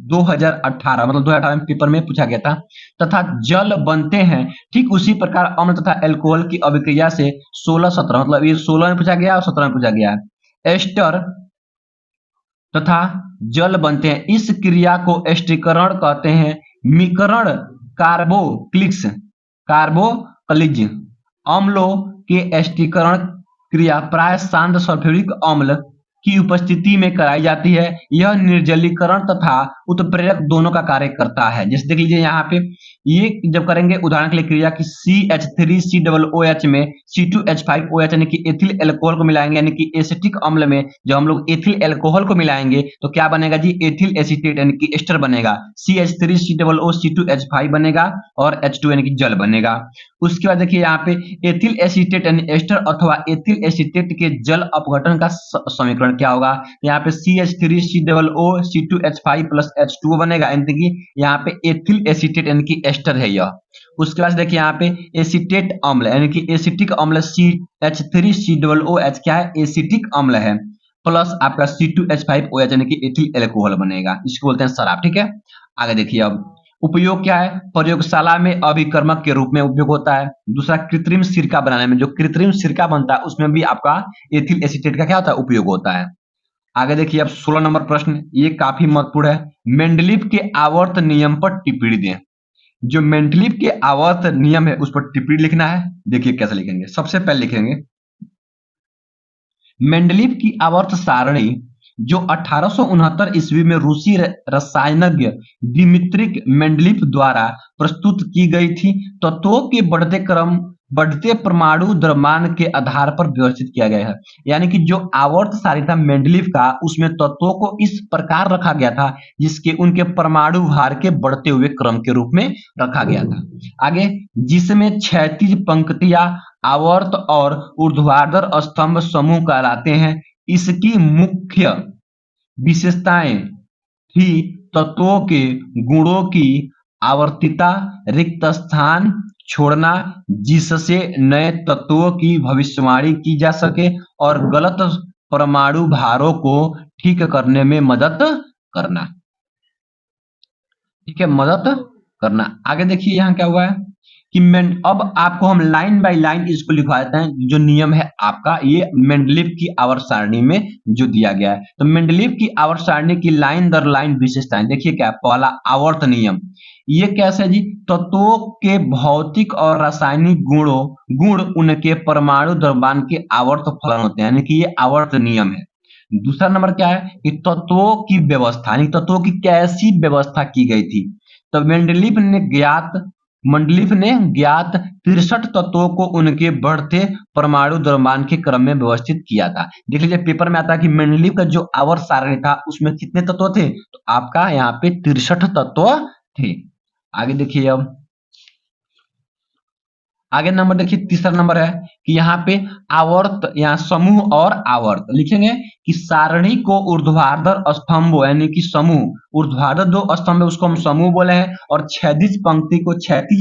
2018 मतलब 2018 में पेपर में पूछा गया था तथा जल बनते हैं, ठीक उसी प्रकार अम्ल तथा अल्कोहल की अभिक्रिया से 16-17 मतलब ये 16 में पूछा गया और 17 में पूछा गया है, एस्टर तथा जल बनते हैं। इस क्रिया को एस्टीकरण कहते हैं। मीकरण कार्बोक्लिज अम्लों के एस्टीकरण क्रिया प्राय शांत सल्फ्यूरिक अम्ल की उपस्थिति में कराई जाती है। यह निर्जलीकरण तथा उत्प्रेरक दोनों का कार्य करता है। जैसे देख लीजिए यहाँ पे ये जब करेंगे उदाहरण के लिए क्रिया की CH3COOH में C2H5OH यानी कि एथिल अल्कोहल को मिलाएंगे, यानी कि एसिटिक अम्ल में जब हम लोग एथिल अल्कोहल को मिलाएंगे तो क्या बनेगा जी, एथिल एसीटेट यानी कि एस्टर बनेगा, CH3COO C2H5 बनेगा और H2 यानी कि जल बनेगा। उसके बाद देखिए यहाँ पे एथिल एसीटेट यानी एस्टर अथवा एथिल एसीटेट के जल अपघटन का समीकरण क्या होगा, यहाँ पे CH3COO C2H5 प्लस H2O बनेगा, यानी कि यहाँ पे एथिल एसीटेट यानी कि एस्टर है यह। उसके बाद देखिए यहाँ पे एसीटेट अम्ल यानी कि एसिटिक अम्ल CH3COOH क्या है, एसिटिक अम्ल है, प्लस आपका C2H5OH यानी कि एथिल अल्कोहल बनेगा, इसको बोलते हैं शराब। ठीक है, आगे देखिए अब उपयोग क्या है, प्रयोगशाला में अभिकर्मक के रूप में उपयोग होता है। दूसरा कृत्रिम सिरका बनाने में, जो कृत्रिम सिरका बनता है उसमें भी आपका एथिल एसीटेट का क्या होता है, उपयोग होता है। आगे देखिए अब 16 नंबर प्रश्न, ये काफी महत्वपूर्ण है। मेंडलीव के आवर्त नियम पर टिप्पणी दें। जो मेंडलीव के आवर्त नियम है उस पर टिप्पणी लिखना है। देखिए कैसे लिखेंगे, सबसे पहले लिखेंगे मेंडलीव की आवर्त सारणी जो 1869 ईस्वी में रूसी रसायनज्ञ दिमित्री मेंडलीव द्वारा प्रस्तुत की गई थी, तत्वों के बढ़ते क्रम बढ़ते परमाणु द्रव्यमान के आधार पर व्यवस्थित किया गया है। यानी कि जो आवर्त सारणी था मेंडलीव का, उसमें तत्वों को इस प्रकार रखा गया था जिसके उनके परमाणु भार के बढ़ते हुए क्रम के रूप में रखा गया था। आगे, जिसमें क्षैतिज पंक्तियां आवर्त और ऊर्ध्वाधर स्तंभ समूह कहलाते हैं। इसकी मुख्य विशेषताएं थी तत्वों के गुणों की आवर्तिता, रिक्त स्थान छोड़ना जिससे नए तत्वों की भविष्यवाणी की जा सके, और गलत परमाणु भारों को ठीक करने में मदद करना। ठीक है, मदद करना। आगे देखिए यहाँ क्या हुआ है कि अब आपको हम लाइन बाय लाइन इसको लिखवा देते हैं। जो नियम है आपका ये मेंडलीव की आवर्त सारणी में जो दिया गया है, तो मेंडलीव की आवर्त सारणी की लाइन दर लाइन विशेषताएं देखिए क्या। पहला आवर्त नियम, ये कैसे जी, तत्वों के भौतिक और रासायनिक गुण उनके परमाणु द्रव्यमान के आवर्त फलन होते हैं, यानी कि ये आवर्त नियम है। दूसरा नंबर क्या है कि तत्वों की व्यवस्था, यानी तत्वों की कैसी व्यवस्था की गई थी। तो मेंडलीव ने ज्ञात 63 तत्वों को उनके बढ़ते परमाणु द्रव्यमान के क्रम में व्यवस्थित किया था। देख लीजिए पेपर में आता है कि मेंडलीव का जो आवर्त सारणी था उसमें कितने तत्व थे, तो आपका यहाँ पे 63 तत्व थे। आगे देखिए अब आगे नंबर देखिए, तीसरा नंबर है कि यहाँ पे आवर्त, यहाँ समूह और आवर्त लिखेंगे कि सारणी को ऊर्ध्वाधर स्तंभ यानी कि समूह, ऊर्ध्वाधर दो स्तंभ उसको हम समूह बोले हैं, और क्षैतिज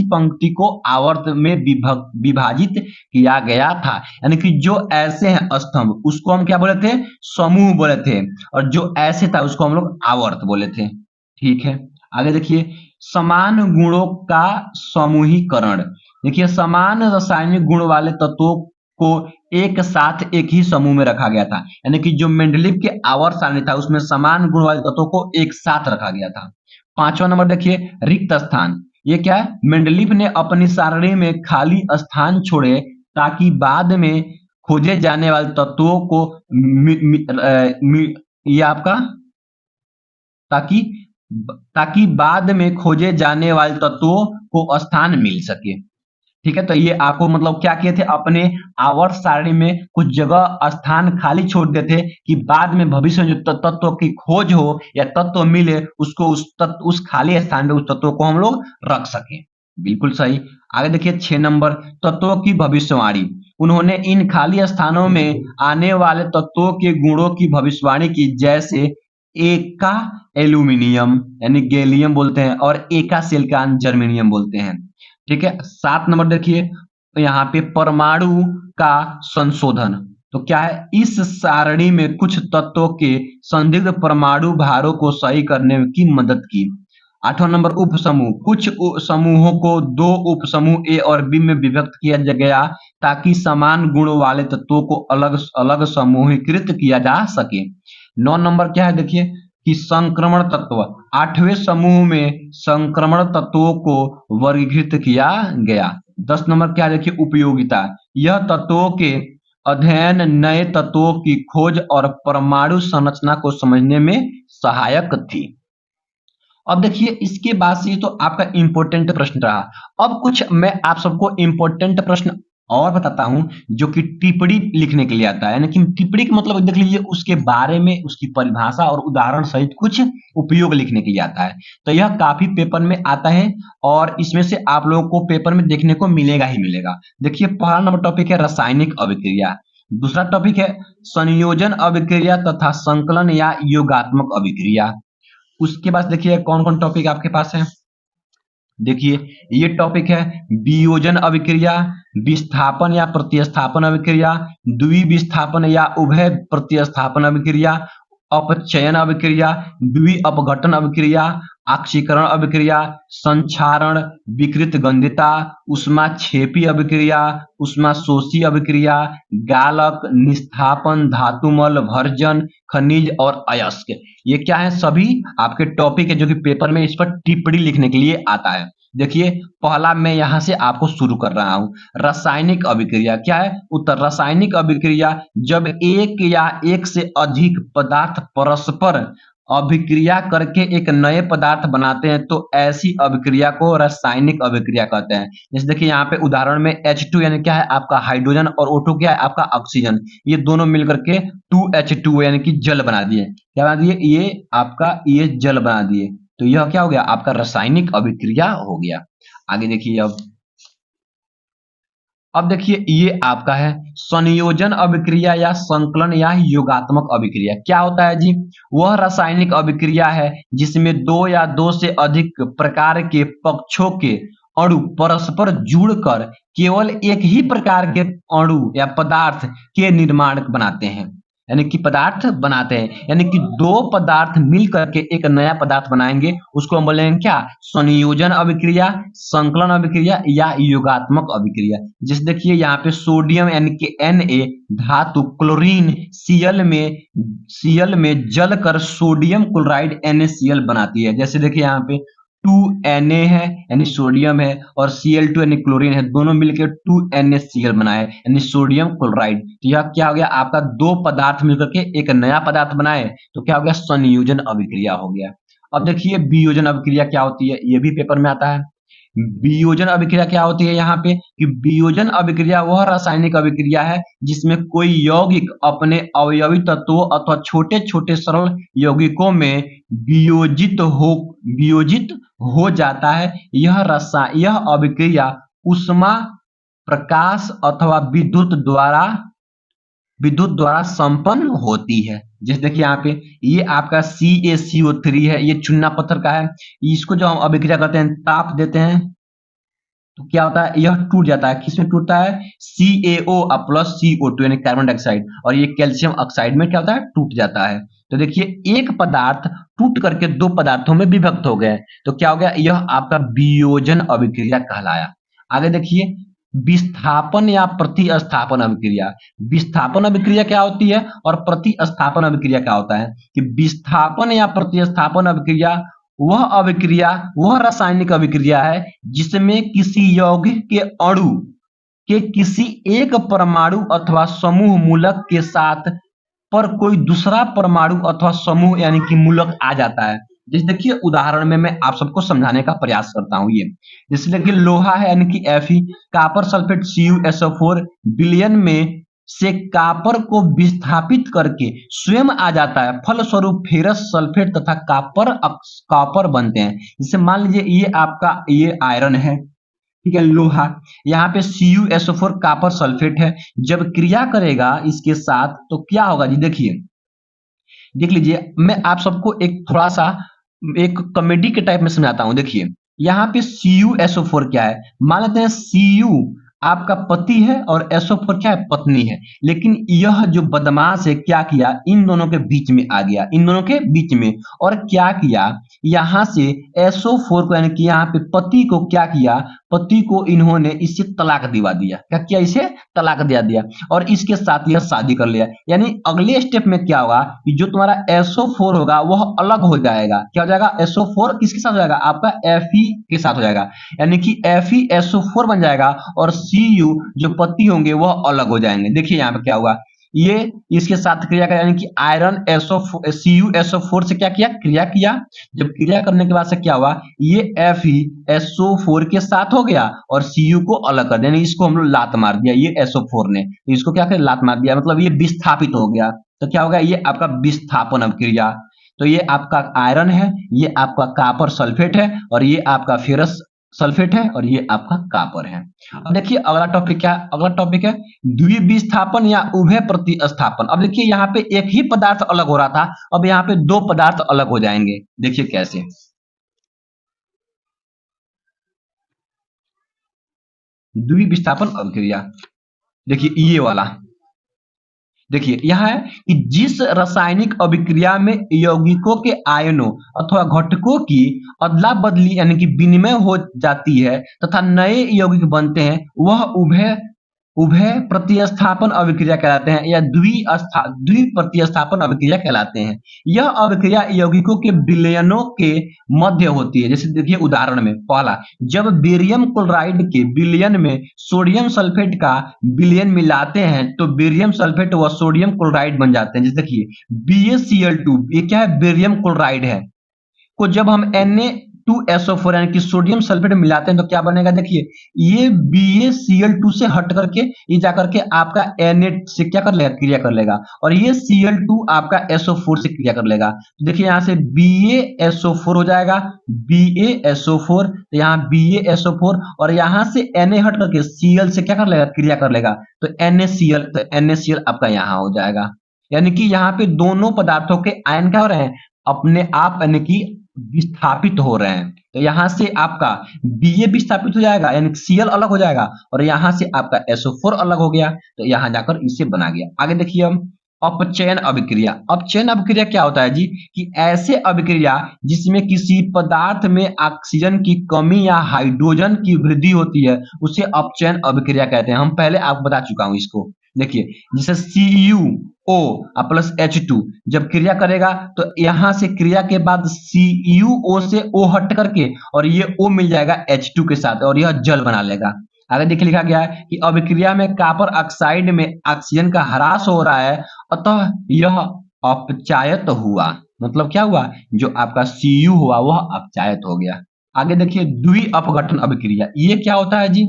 पंक्ति को आवर्त में विभाजित किया गया था। यानी कि जो ऐसे हैं स्तंभ उसको हम क्या बोले थे, समूह बोले थे, और जो ऐसे था उसको हम लोग आवर्त बोले थे। ठीक है, आगे देखिए समान गुणों का समूहीकरण। देखिए समान रासायनिक गुण वाले तत्वों को एक साथ एक ही समूह में रखा गया था, यानी कि जो मेंडलीव के आवर्त सारणी था उसमें समान गुण वाले तत्वों को एक साथ रखा गया था। पांचवा नंबर देखिए रिक्त स्थान, ये क्या है, मेंडलीव ने अपनी सारणी में खाली स्थान छोड़े ताकि बाद में खोजे जाने वाले तत्वों को ये आपका ताकि बाद में खोजे जाने वाले तत्वों को स्थान मिल सके। ठीक है, तो ये आपको मतलब क्या किए थे, अपने आवर्त सारणी में कुछ जगह स्थान खाली छोड़ देते कि बाद में भविष्य में जो तत्व की खोज हो या तत्व मिले उसको उस खाली स्थान पे उस तत्व को हम लोग रख सकें। बिल्कुल सही। आगे देखिए 6 नंबर, तत्वों की भविष्यवाणी। उन्होंने इन खाली स्थानों में आने वाले तत्वों के गुणों की भविष्यवाणी की, जैसे एका एल्यूमिनियम यानी गैलियम बोलते हैं और एका सिलिकॉन जर्मेनियम बोलते हैं। ठीक है, 7 नंबर देखिए, तो यहाँ पे परमाणु का संशोधन। तो क्या है, इस सारणी में कुछ तत्वों के संदिग्ध परमाणु भारों को सही करने की मदद की। 8वां नंबर, उपसमूह। कुछ समूहों को दो उपसमूह ए और बी में विभक्त किया गया ताकि समान गुण वाले तत्वों को अलग अलग समूहीकृत किया जा सके। 9 नंबर क्या है देखिए, कि संक्रमण तत्व। 8वें समूह में संक्रमण तत्वों को वर्गीकृत किया गया। 10 नंबर क्या है देखिए, उपयोगिता। यह तत्वों के अध्ययन, नए तत्वों की खोज और परमाणु संरचना को समझने में सहायक थी। अब देखिए इसके बाद से तो आपका इंपॉर्टेंट प्रश्न रहा। अब कुछ मैं आप सबको इंपॉर्टेंट प्रश्न और बताता हूं जो कि टिप्पणी लिखने के लिए आता है, यानी कि टिप्पणी का मतलब देख लीजिए उसके बारे में उसकी परिभाषा और उदाहरण सहित कुछ उपयोग लिखने के लिए आता है। तो यह काफी पेपर में आता है और इसमें से आप लोगों को पेपर में देखने को मिलेगा ही मिलेगा। देखिए पहला नंबर टॉपिक है रासायनिक अभिक्रिया। दूसरा टॉपिक है संयोजन अभिक्रिया तथा संकलन या योगात्मक अभिक्रिया। उसके बाद देखिए कौन कौन टॉपिक आपके पास है। देखिए ये टॉपिक है वियोजन अभिक्रिया, विस्थापन या प्रतिस्थापन अभिक्रिया, द्विविस्थापन या उभय प्रतिस्थापन अभिक्रिया, अपचयन अभिक्रिया, द्वि अपघटन अभिक्रिया, ऑक्सीकरण अभिक्रिया, संक्षारण, विकृत गंधिता, ऊष्माक्षेपी अभिक्रिया, ऊष्माशोषी अभिक्रिया, गालक, निस्थापन, धातुमल, भर्जन, खनिज और अयस्क। ये क्या है, सभी आपके टॉपिक है जो कि पेपर में इस पर टिप्पणी लिखने के लिए आता है। देखिए पहला मैं यहां से आपको शुरू कर रहा हूं। रासायनिक अभिक्रिया क्या है, उत्तर रासायनिक अभिक्रिया जब एक या एक से अधिक पदार्थ परस्पर अभिक्रिया करके एक नए पदार्थ बनाते हैं तो ऐसी अभिक्रिया को रासायनिक अभिक्रिया कहते हैं। जैसे देखिए यहाँ पे उदाहरण में H2 यानी क्या है आपका हाइड्रोजन और O2 क्या है आपका ऑक्सीजन, ये दोनों मिलकर के 2H2 यानी कि जल बना दिए। क्या बना दिए, ये आपका ये जल बना दिए। तो यह क्या हो गया आपका रासायनिक अभिक्रिया हो गया। आगे देखिए अब देखिए ये आपका है संयोजन अभिक्रिया या संकलन या योगात्मक अभिक्रिया। क्या होता है जी, वह रासायनिक अभिक्रिया है जिसमें दो या दो से अधिक प्रकार के पक्षों के अणु परस्पर जुड़कर केवल एक ही प्रकार के अणु या पदार्थ के निर्माण बनाते हैं, यानी कि पदार्थ बनाते हैं, यानी कि दो पदार्थ मिल करके एक नया पदार्थ बनाएंगे, उसको हम बोलेंगे क्या, संयोजन अभिक्रिया, संकलन अभिक्रिया या योगात्मक अभिक्रिया। जैसे देखिए यहाँ पे सोडियम यानी कि Na धातु क्लोरीन Cl में जल कर सोडियम क्लोराइड NaCl बनाती है। जैसे देखिए यहाँ पे 2Na है यानी सोडियम है और Cl2 यानी क्लोरीन है, दोनों मिलकर 2NaCl बनाए यानी सोडियम क्लोराइड। तो यह क्या हो गया आपका, दो पदार्थ मिलकर के एक नया पदार्थ बनाए तो क्या हो गया, संयोजन अभिक्रिया हो गया। अब देखिए वियोजन अभिक्रिया क्या होती है, ये भी पेपर में आता है। वियोजन अभिक्रिया क्या होती है यहाँ पे, कि वियोजन अभिक्रिया वह रासायनिक अभिक्रिया है जिसमें कोई यौगिक अपने अवयवी तत्वों अथवा छोटे छोटे सरल यौगिकों में वियोजित हो जाता है। यह अभिक्रिया ऊष्मा, प्रकाश अथवा विद्युत द्वारा संपन्न होती है। जैसे देखिए यहाँ पे ये आपका CaCO3 है, ये चूना पत्थर का है। इसको जो हम अभिक्रिया करते हैं ताप देते हैं तो क्या होता है, यह टूट जाता है। किसमें टूटता है, CaO प्लस CO2 यानी कार्बन डाइऑक्साइड, और ये कैल्शियम ऑक्साइड में क्या होता है, टूट जाता है। तो देखिए एक पदार्थ टूट करके दो पदार्थों में विभक्त हो गए तो क्या हो गया, यह आपका वियोजन अभिक्रिया कहलाया। आगे देखिए विस्थापन या प्रतिस्थापन अभिक्रिया। विस्थापन अभिक्रिया क्या होती है और प्रतिस्थापन अभिक्रिया क्या होता है, कि विस्थापन या प्रतिस्थापन अभिक्रिया वह रासायनिक अभिक्रिया है जिसमें किसी यौगिक के अणु के किसी एक परमाणु अथवा समूह मूलक के साथ पर कोई दूसरा परमाणु अथवा समूह यानी कि मूलक आ जाता है जैसे देखिए उदाहरण में मैं आप सबको समझाने का प्रयास करता हूँ ये। जैसे देखिए लोहा है यानी कि Fe, कॉपर सल्फेट CuSO4 विलयन में से कॉपर को विस्थापित करके स्वयं आ जाता है, फलस्वरूप फेरस सल्फेट तथा कॉपर बनते हैं। जैसे मान लीजिए ये आपका ये आयरन है, ठीक है, लोहा, यहाँ पे CuSO4 कॉपर सल्फेट है, जब क्रिया करेगा इसके साथ तो क्या होगा जी, देखिए देख लीजिए, मैं आप सबको एक थोड़ा सा एक कॉमेडी के टाइप में समझाता हूं। देखिए यहाँ पे CuSO4 क्या है, मान लेते हैं Cu आपका पति है और SO4 क्या है, पत्नी है। लेकिन यह जो बदमाश है क्या किया, इन दोनों के बीच में आ गया, इन दोनों के बीच में, और क्या किया, यहाँ से SO4 को यानी कि यहाँ पे पति को क्या किया, पति को इन्होंने इससे तलाक दिवा दिया। क्या किया, इसे तलाक दिया दिया और इसके साथ यह शादी कर लिया। यानी अगले स्टेप में क्या होगा कि जो तुम्हारा SO4 होगा वह अलग हो जाएगा। क्या हो जाएगा, SO4 किसके साथ हो जाएगा, आपका Fe के साथ हो जाएगा, यानी कि FeSO4 बन जाएगा और Cu जो पति होंगे वह अलग हो जाएंगे। देखिए यहाँ पे क्या होगा, ये इसके साथ क्रिया कर, यानी कि आयरन CuSO4 से क्या किया, क्रिया किया। जब क्रिया करने के बाद से क्या हुआ, ये FeSO4 के साथ हो गया और Cu को अलग कर दिया, यानी इसको हम लोग लात मार दिया, ये SO4 ने तो इसको क्या कर लात मार दिया, मतलब ये विस्थापित हो गया। तो क्या होगा, ये आपका विस्थापन अभिक्रिया। तो ये आपका आयरन है, ये आपका कॉपर सल्फेट है और ये आपका फेरस सल्फेट है और ये आपका कॉपर है। अब देखिए अगला टॉपिक क्या है, अगला टॉपिक है द्विविस्थापन या उभय प्रतिस्थापन। अब देखिए यहाँ पे एक ही पदार्थ अलग हो रहा था, अब यहाँ पे दो पदार्थ अलग हो जाएंगे। देखिए कैसे, द्विविस्थापन अभिक्रिया, देखिए ये वाला, देखिए यह है कि जिस रासायनिक अभिक्रिया में यौगिकों के आयनों अथवा घटकों की अदला बदली यानी कि विनिमय हो जाती है तथा नए यौगिक बनते हैं, वह उभय उभय प्रतिस्थापन अभिक्रिया कहलाते हैं या द्विप्रतिस्थापन अभिक्रिया कहलाते हैं। यह अभिक्रिया यौगिकों के विलयनों के मध्य होती है। जैसे देखिए उदाहरण में पहला, जब बेरियम क्लोराइड के विलयन में सोडियम सल्फेट का विलयन मिलाते हैं तो बेरियम सल्फेट व सोडियम क्लोराइड बन जाते हैं। जैसे देखिए BaCl2, ये क्या है, बेरियम क्लोराइड है, को जब हम Na2SO4 यानी कि सोडियम सल्फेट मिलाते हैं तो क्या बनेगा, देखिए ये BaCl2 से हट करके ये जाकर के आपका Na से क्या कर लेगा, क्रिया कर लेगा, और ये Cl2 आपका SO4 से क्रिया कर लेगा। तो देखिए यहाँ से BaSO4 हो जाएगा, BaSO4, तो यहाँ BaSO4 और यहाँ से Na हट करके Cl से क्या कर लेगा, क्रिया कर लेगा, तो NaCl, तो NaCl आपका यहाँ हो जाएगा। यानी कि यहाँ पे दोनों पदार्थों के आयन क्या हो रहे हैं, अपने आप यानी कि विस्थापित हो रहे हैं। तो यहां से आपका Ba विस्थापित हो जाएगा यानी Cl अलग हो जाएगा और यहां से आपका SO4 अलग हो गया, तो यहां जाकर इसे बना गया। आगे देखिए हम अपचयन अभिक्रिया। अपचयन अभिक्रिया क्या होता है जी, कि ऐसे अभिक्रिया जिसमें किसी पदार्थ में ऑक्सीजन की कमी या हाइड्रोजन की वृद्धि होती है उसे अपचयन अभिक्रिया कहते हैं। हम पहले आपको बता चुका हूं इसको। देखिए जैसे CuO प्लस H2 जब क्रिया करेगा तो यहां से क्रिया के बाद CuO से O हट करके और ये O मिल जाएगा H2 के साथ और यह जल बना लेगा। आगे देखिए लिखा गया है कि अभिक्रिया में कॉपर ऑक्साइड में ऑक्सीजन का ह्रास हो रहा है, अतः यह अपचायत हुआ। मतलब क्या हुआ, जो आपका Cu हुआ वह अपचायत हो गया। आगे देखिए द्वि अपघटन अभिक्रिया, ये क्या होता है जी,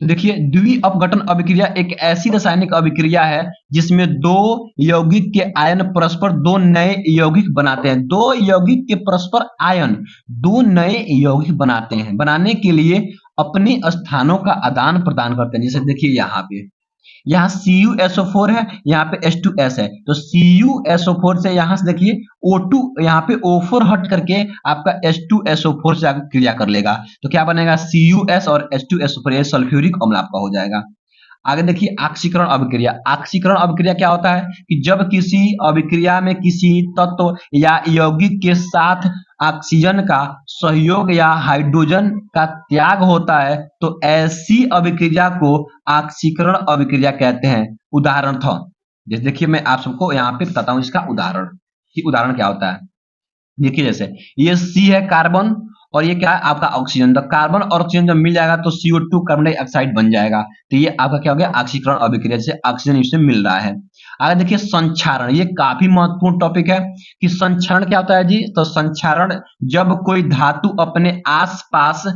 तो देखिए द्वि अपघटन अभिक्रिया एक ऐसी रासायनिक अभिक्रिया है जिसमें दो यौगिक के आयन परस्पर दो नए यौगिक बनाते हैं। दो यौगिक के परस्पर आयन दो नए यौगिक बनाते हैं, बनाने के लिए अपने स्थानों का आदान प्रदान करते हैं। जैसे देखिए यहाँ CuSO4 है, यहाँ पे H2S है, तो CuSO4 से यहाँ से देखिए O2 यहाँ पे O4 हट करके आपका H2SO4 से क्रिया कर लेगा, तो क्या बनेगा Cus और H2SO4, ये सल्फ्यूरिक अम्ल आपका हो जाएगा। आगे देखिए ऑक्सीकरण अभिक्रिया। ऑक्सीकरण अभिक्रिया क्या होता है कि जब किसी अभिक्रिया में किसी तत्व या यौगिक के साथ ऑक्सीजन का सहयोग या हाइड्रोजन का त्याग होता है तो ऐसी अभिक्रिया को ऑक्सीकरण अभिक्रिया कहते हैं। उदाहरण था, जैसे देखिए मैं आप सबको यहाँ पे बताता हूँ इसका उदाहरण कि उदाहरण क्या होता है। देखिए जैसे ये C है कार्बन और ये क्या है आपका ऑक्सीजन। द कार्बन और ऑक्सीजन जब मिल जाएगा तो CO2 कार्बन डाइऑक्साइड बन जाएगा। तो ये आपका क्या हो गया ऑक्सीकरण अभिक्रिया से ऑक्सीजन इससे मिल रहा है। आगे देखिए संक्षारण, ये काफी महत्वपूर्ण टॉपिक है कि संक्षारण क्या होता है जी। तो संक्षारण जब कोई धातु अपने आसपास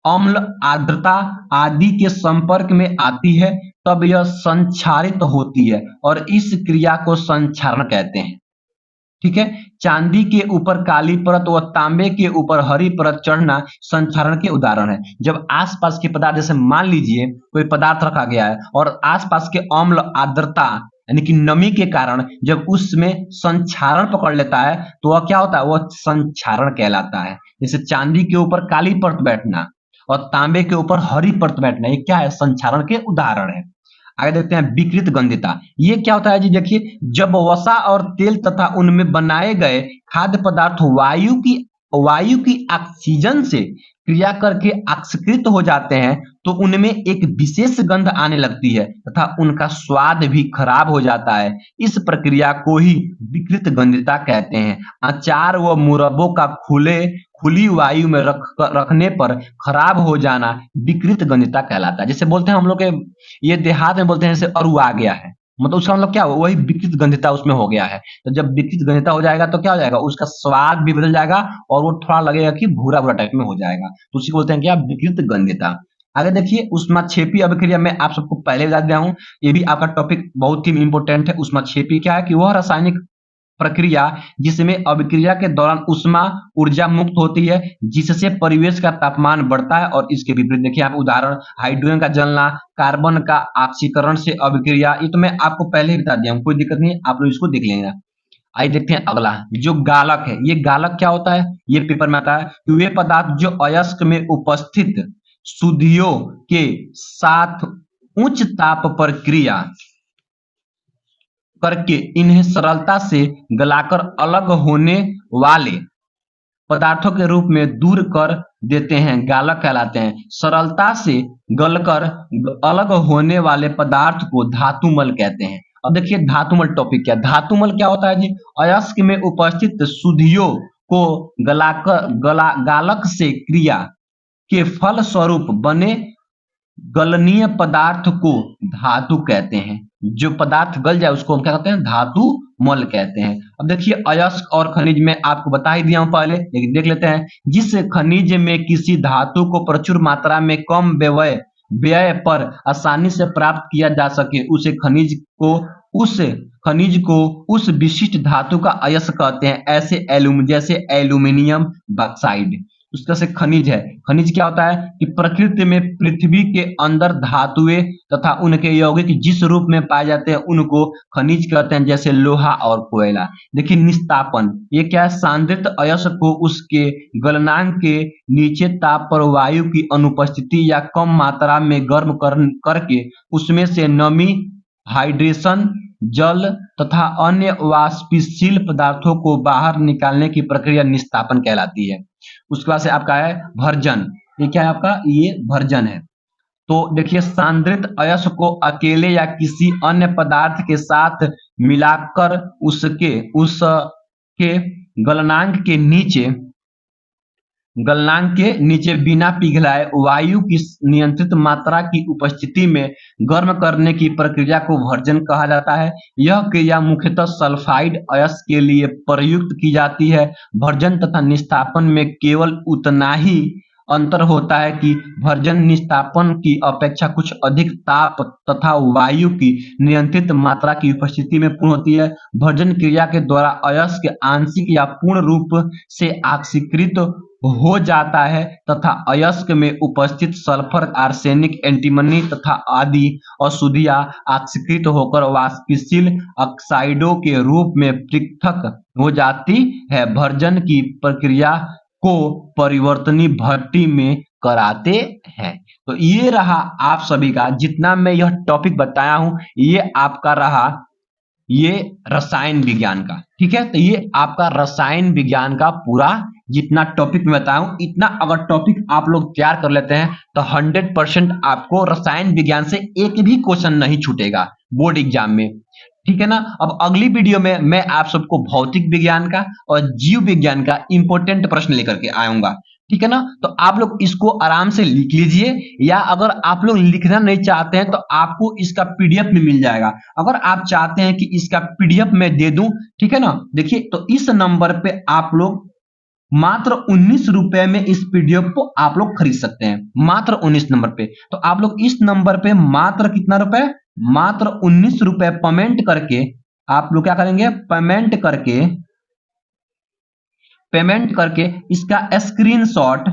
अम्ल, आर्द्रता आदि के संपर्क में आती है तब यह संक्षारित होती है और इस क्रिया को संक्षारण कहते हैं। ठीक है, चांदी के ऊपर काली परत व तांबे के ऊपर हरी परत चढ़ना संक्षारण के उदाहरण है। जब आसपास के पदार्थ, जैसे मान लीजिए कोई पदार्थ रखा गया है और आसपास के अम्ल, आर्द्रता यानी कि नमी के कारण जब उसमें संक्षारण पकड़ लेता है तो वह क्या होता है, वह संक्षारण कहलाता है। जैसे चांदी के ऊपर काली परत बैठना और तांबे के ऊपर हरी परत बैठना, ये क्या है, संक्षारण के उदाहरण है। आगे देखते हैं विकृत गंधिता। ये क्या होता है जी, देखिए जब वसा और तेल तथा उनमें बनाए गए खाद्य पदार्थ वायु की ऑक्सीजन से क्रिया करके ऑक्सीकृत हो जाते हैं तो उनमें एक विशेष गंध आने लगती है तथा उनका स्वाद भी खराब हो जाता है। इस प्रक्रिया को ही विकृत गंधिता कहते हैं। अचार व मुरब्बों का खुली वायु में रखने पर खराब हो जाना विकृत गंधिता कहलाता है। जैसे बोलते हैं हम लोग के ये देहात में बोलते हैं जैसे अरु आ गया है, मतलब उसका मतलब क्या, वही विकृत गंधिता उसमें हो गया है। तो जब विकृत गंधिता हो जाएगा तो क्या हो जाएगा, उसका स्वाद भी बदल जाएगा और वो थोड़ा लगेगा कि भूरा भूरा टाइप में हो जाएगा, तो उसी को बोलते हैं क्या, विकृत गंधिता। आगे देखिए ऊष्माक्षेपी अभिक्रिया में आप सबको पहले बता दिया हूं, ये भी आपका टॉपिक बहुत ही इंपॉर्टेंट है। ऊष्माक्षेपी क्या है कि वह रासायनिक प्रक्रिया जिसमें अभिक्रिया के दौरान ऊष्मा ऊर्जा मुक्त होती है जिससे परिवेश का तापमान बढ़ता है, और इसके विपरीत देखिए आप उदाहरण हाइड्रोजन का जलना, कार्बन का ऑक्सीकरण से अभिक्रिया, ये तो मैं आपको पहले ही बता दिया हूं, कोई दिक्कत नहीं है, आप लोग इसको देख लेंगे। आइए देखते हैं अगला जो गालक है। ये गालक क्या होता है, ये पेपर में आता है कि वे पदार्थ जो अयस्क में उपस्थित शुद्धियों के साथ उच्च ताप पर क्रिया करके इन्हें सरलता से गलाकर अलग होने वाले पदार्थों के रूप में दूर कर देते हैं, गालक कहलाते हैं। सरलता से गलकर अलग होने वाले पदार्थ को धातुमल कहते हैं। अब देखिए धातुमल टॉपिक क्या, धातुमल क्या होता है जी, अयस्क में उपस्थित शुद्धियों को गालक से क्रिया के फल स्वरूप बने गलनीय पदार्थ को धातु कहते हैं। जो पदार्थ गल जाए उसको हम क्या कहते हैं, धातु मल कहते हैं। अब देखिए अयस्क और खनिज में आपको बता ही दिया हूं पहले, लेकिन देख लेते हैं। जिस खनिज में किसी धातु को प्रचुर मात्रा में कम व्यय पर आसानी से प्राप्त किया जा सके उस खनिज को उस विशिष्ट धातु का अयस्क कहते हैं। जैसे एल्यूमिनियम बॉक्साइड उसका से खनिज है। खनिज क्या होता है कि प्रकृति में पृथ्वी के अंदर धातुएं तथा उनके यौगिक जिस रूप में पाए जाते हैं उनको खनिज कहते हैं, जैसे लोहा और कोयला। देखिए निस्तापन, ये क्या है, सांद्रित अयस्क को उसके गलनांक के नीचे ताप पर वायु की अनुपस्थिति या कम मात्रा में गर्म करके उसमें से नमी, हाइड्रेशन, जल तथा अन्य वाष्पशील पदार्थों को बाहर निकालने की प्रक्रिया निस्तापन कहलाती है। उसके बाद से आपका है भर्जन। ये क्या है आपका, ये भर्जन है। तो देखिए सांद्रित अयस्क को अकेले या किसी अन्य पदार्थ के साथ मिलाकर उसके गलनांक के नीचे बिना पिघलाए वायु की नियंत्रित मात्रा की उपस्थिति में गर्म करने की प्रक्रिया को भर्जन कहा जाता है। यह क्रिया मुख्यतः सल्फाइड अयस्क के लिए प्रयुक्त की जाती है। भर्जन तथा निस्तापन में केवल उतना ही अंतर होता है कि भर्जन निस्तापन की अपेक्षा कुछ अधिक ताप तथा वायु की नियंत्रित मात्रा की उपस्थिति में पूर्ण होती है। भर्जन क्रिया के द्वारा अयस्क आंशिक या पूर्ण रूप से ऑक्सीकृत हो जाता है तथा अयस्क में उपस्थित सल्फर, आर्सेनिक, एंटीमनी तथा आदि अशुद्धियां ऑक्सीकृत होकर वाष्पशील ऑक्साइडों के रूप में पृथक हो जाती है। भर्जन की प्रक्रिया को परिवर्तनीय भट्टी में कराते हैं। तो ये रहा आप सभी का, जितना मैं यह टॉपिक बताया हूं ये आपका रहा ये रसायन विज्ञान का। ठीक है, तो ये आपका रसायन विज्ञान का पूरा जितना टॉपिक मैं बताया हूं, इतना अगर टॉपिक आप लोग तैयार कर लेते हैं तो 100% आपको रसायन विज्ञान से एक भी क्वेश्चन नहीं छूटेगा बोर्ड एग्जाम में। ठीक है ना। अब अगली वीडियो में मैं आप सबको भौतिक विज्ञान का और जीव विज्ञान का इंपॉर्टेंट प्रश्न लेकर के आऊंगा। ठीक है ना। तो आप लोग इसको आराम से लिख लीजिए, या अगर आप लोग लिखना नहीं चाहते हैं तो आपको इसका पीडीएफ भी मिल जाएगा। अगर आप चाहते हैं कि इसका पीडीएफ मैं दे दूं, ठीक है ना, देखिए तो इस नंबर पे आप लोग मात्र 19 रुपए में इस पीडीएफ को आप लोग खरीद सकते हैं, मात्र 19 नंबर पे। तो आप लोग इस नंबर पे मात्र कितना रुपए, मात्र 19 रुपए पेमेंट करके आप लोग क्या करेंगे, पेमेंट करके इसका स्क्रीनशॉट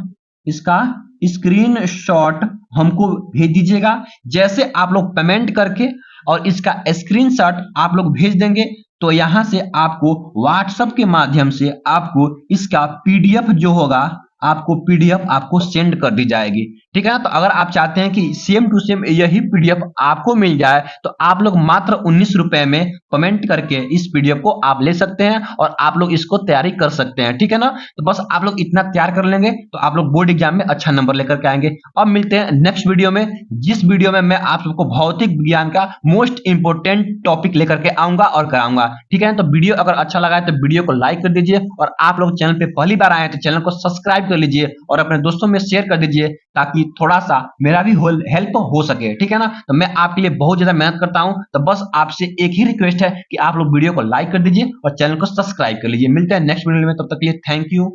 हमको भेज दीजिएगा। जैसे आप लोग पेमेंट करके और इसका स्क्रीनशॉट आप लोग भेज देंगे तो यहां से आपको व्हाट्सएप के माध्यम से आपको इसका पीडीएफ जो होगा, आपको पीडीएफ आपको सेंड कर दी जाएगी, ठीक है ना। तो अगर आप चाहते हैं कि सेम टू सेम यही पीडीएफ आपको मिल जाए तो आप लोग मात्र 19 रुपए में पेमेंट करके इस पीडीएफ को आप ले सकते हैं और आप लोग इसको तैयारी कर सकते हैं, ठीक है ना। तो बस आप लोग इतना तैयार कर लेंगे तो आप लोग बोर्ड एग्जाम में अच्छा नंबर लेकर के आएंगे। अब मिलते हैं नेक्स्ट वीडियो में, जिस वीडियो में मैं आप सबको भौतिक विज्ञान का मोस्ट इंपोर्टेंट टॉपिक लेकर के आऊंगा और कराऊंगा, ठीक है। तो वीडियो अगर अच्छा लगा है तो वीडियो को लाइक कर दीजिए, और आप लोग चैनल पे पहली बार आए हैं तो चैनल को सब्सक्राइब कर लीजिए और अपने दोस्तों में शेयर कर दीजिए, ताकि थोड़ा सा मेरा भी हेल्प हो सके, ठीक है ना। तो मैं आपके लिए बहुत ज्यादा मेहनत करता हूं, तो बस आपसे एक ही रिक्वेस्ट है कि आप लोग वीडियो को लाइक कर दीजिए और चैनल को सब्सक्राइब कर लीजिए। मिलते हैं नेक्स्ट वीडियो में, तब तक के लिए थैंक यू।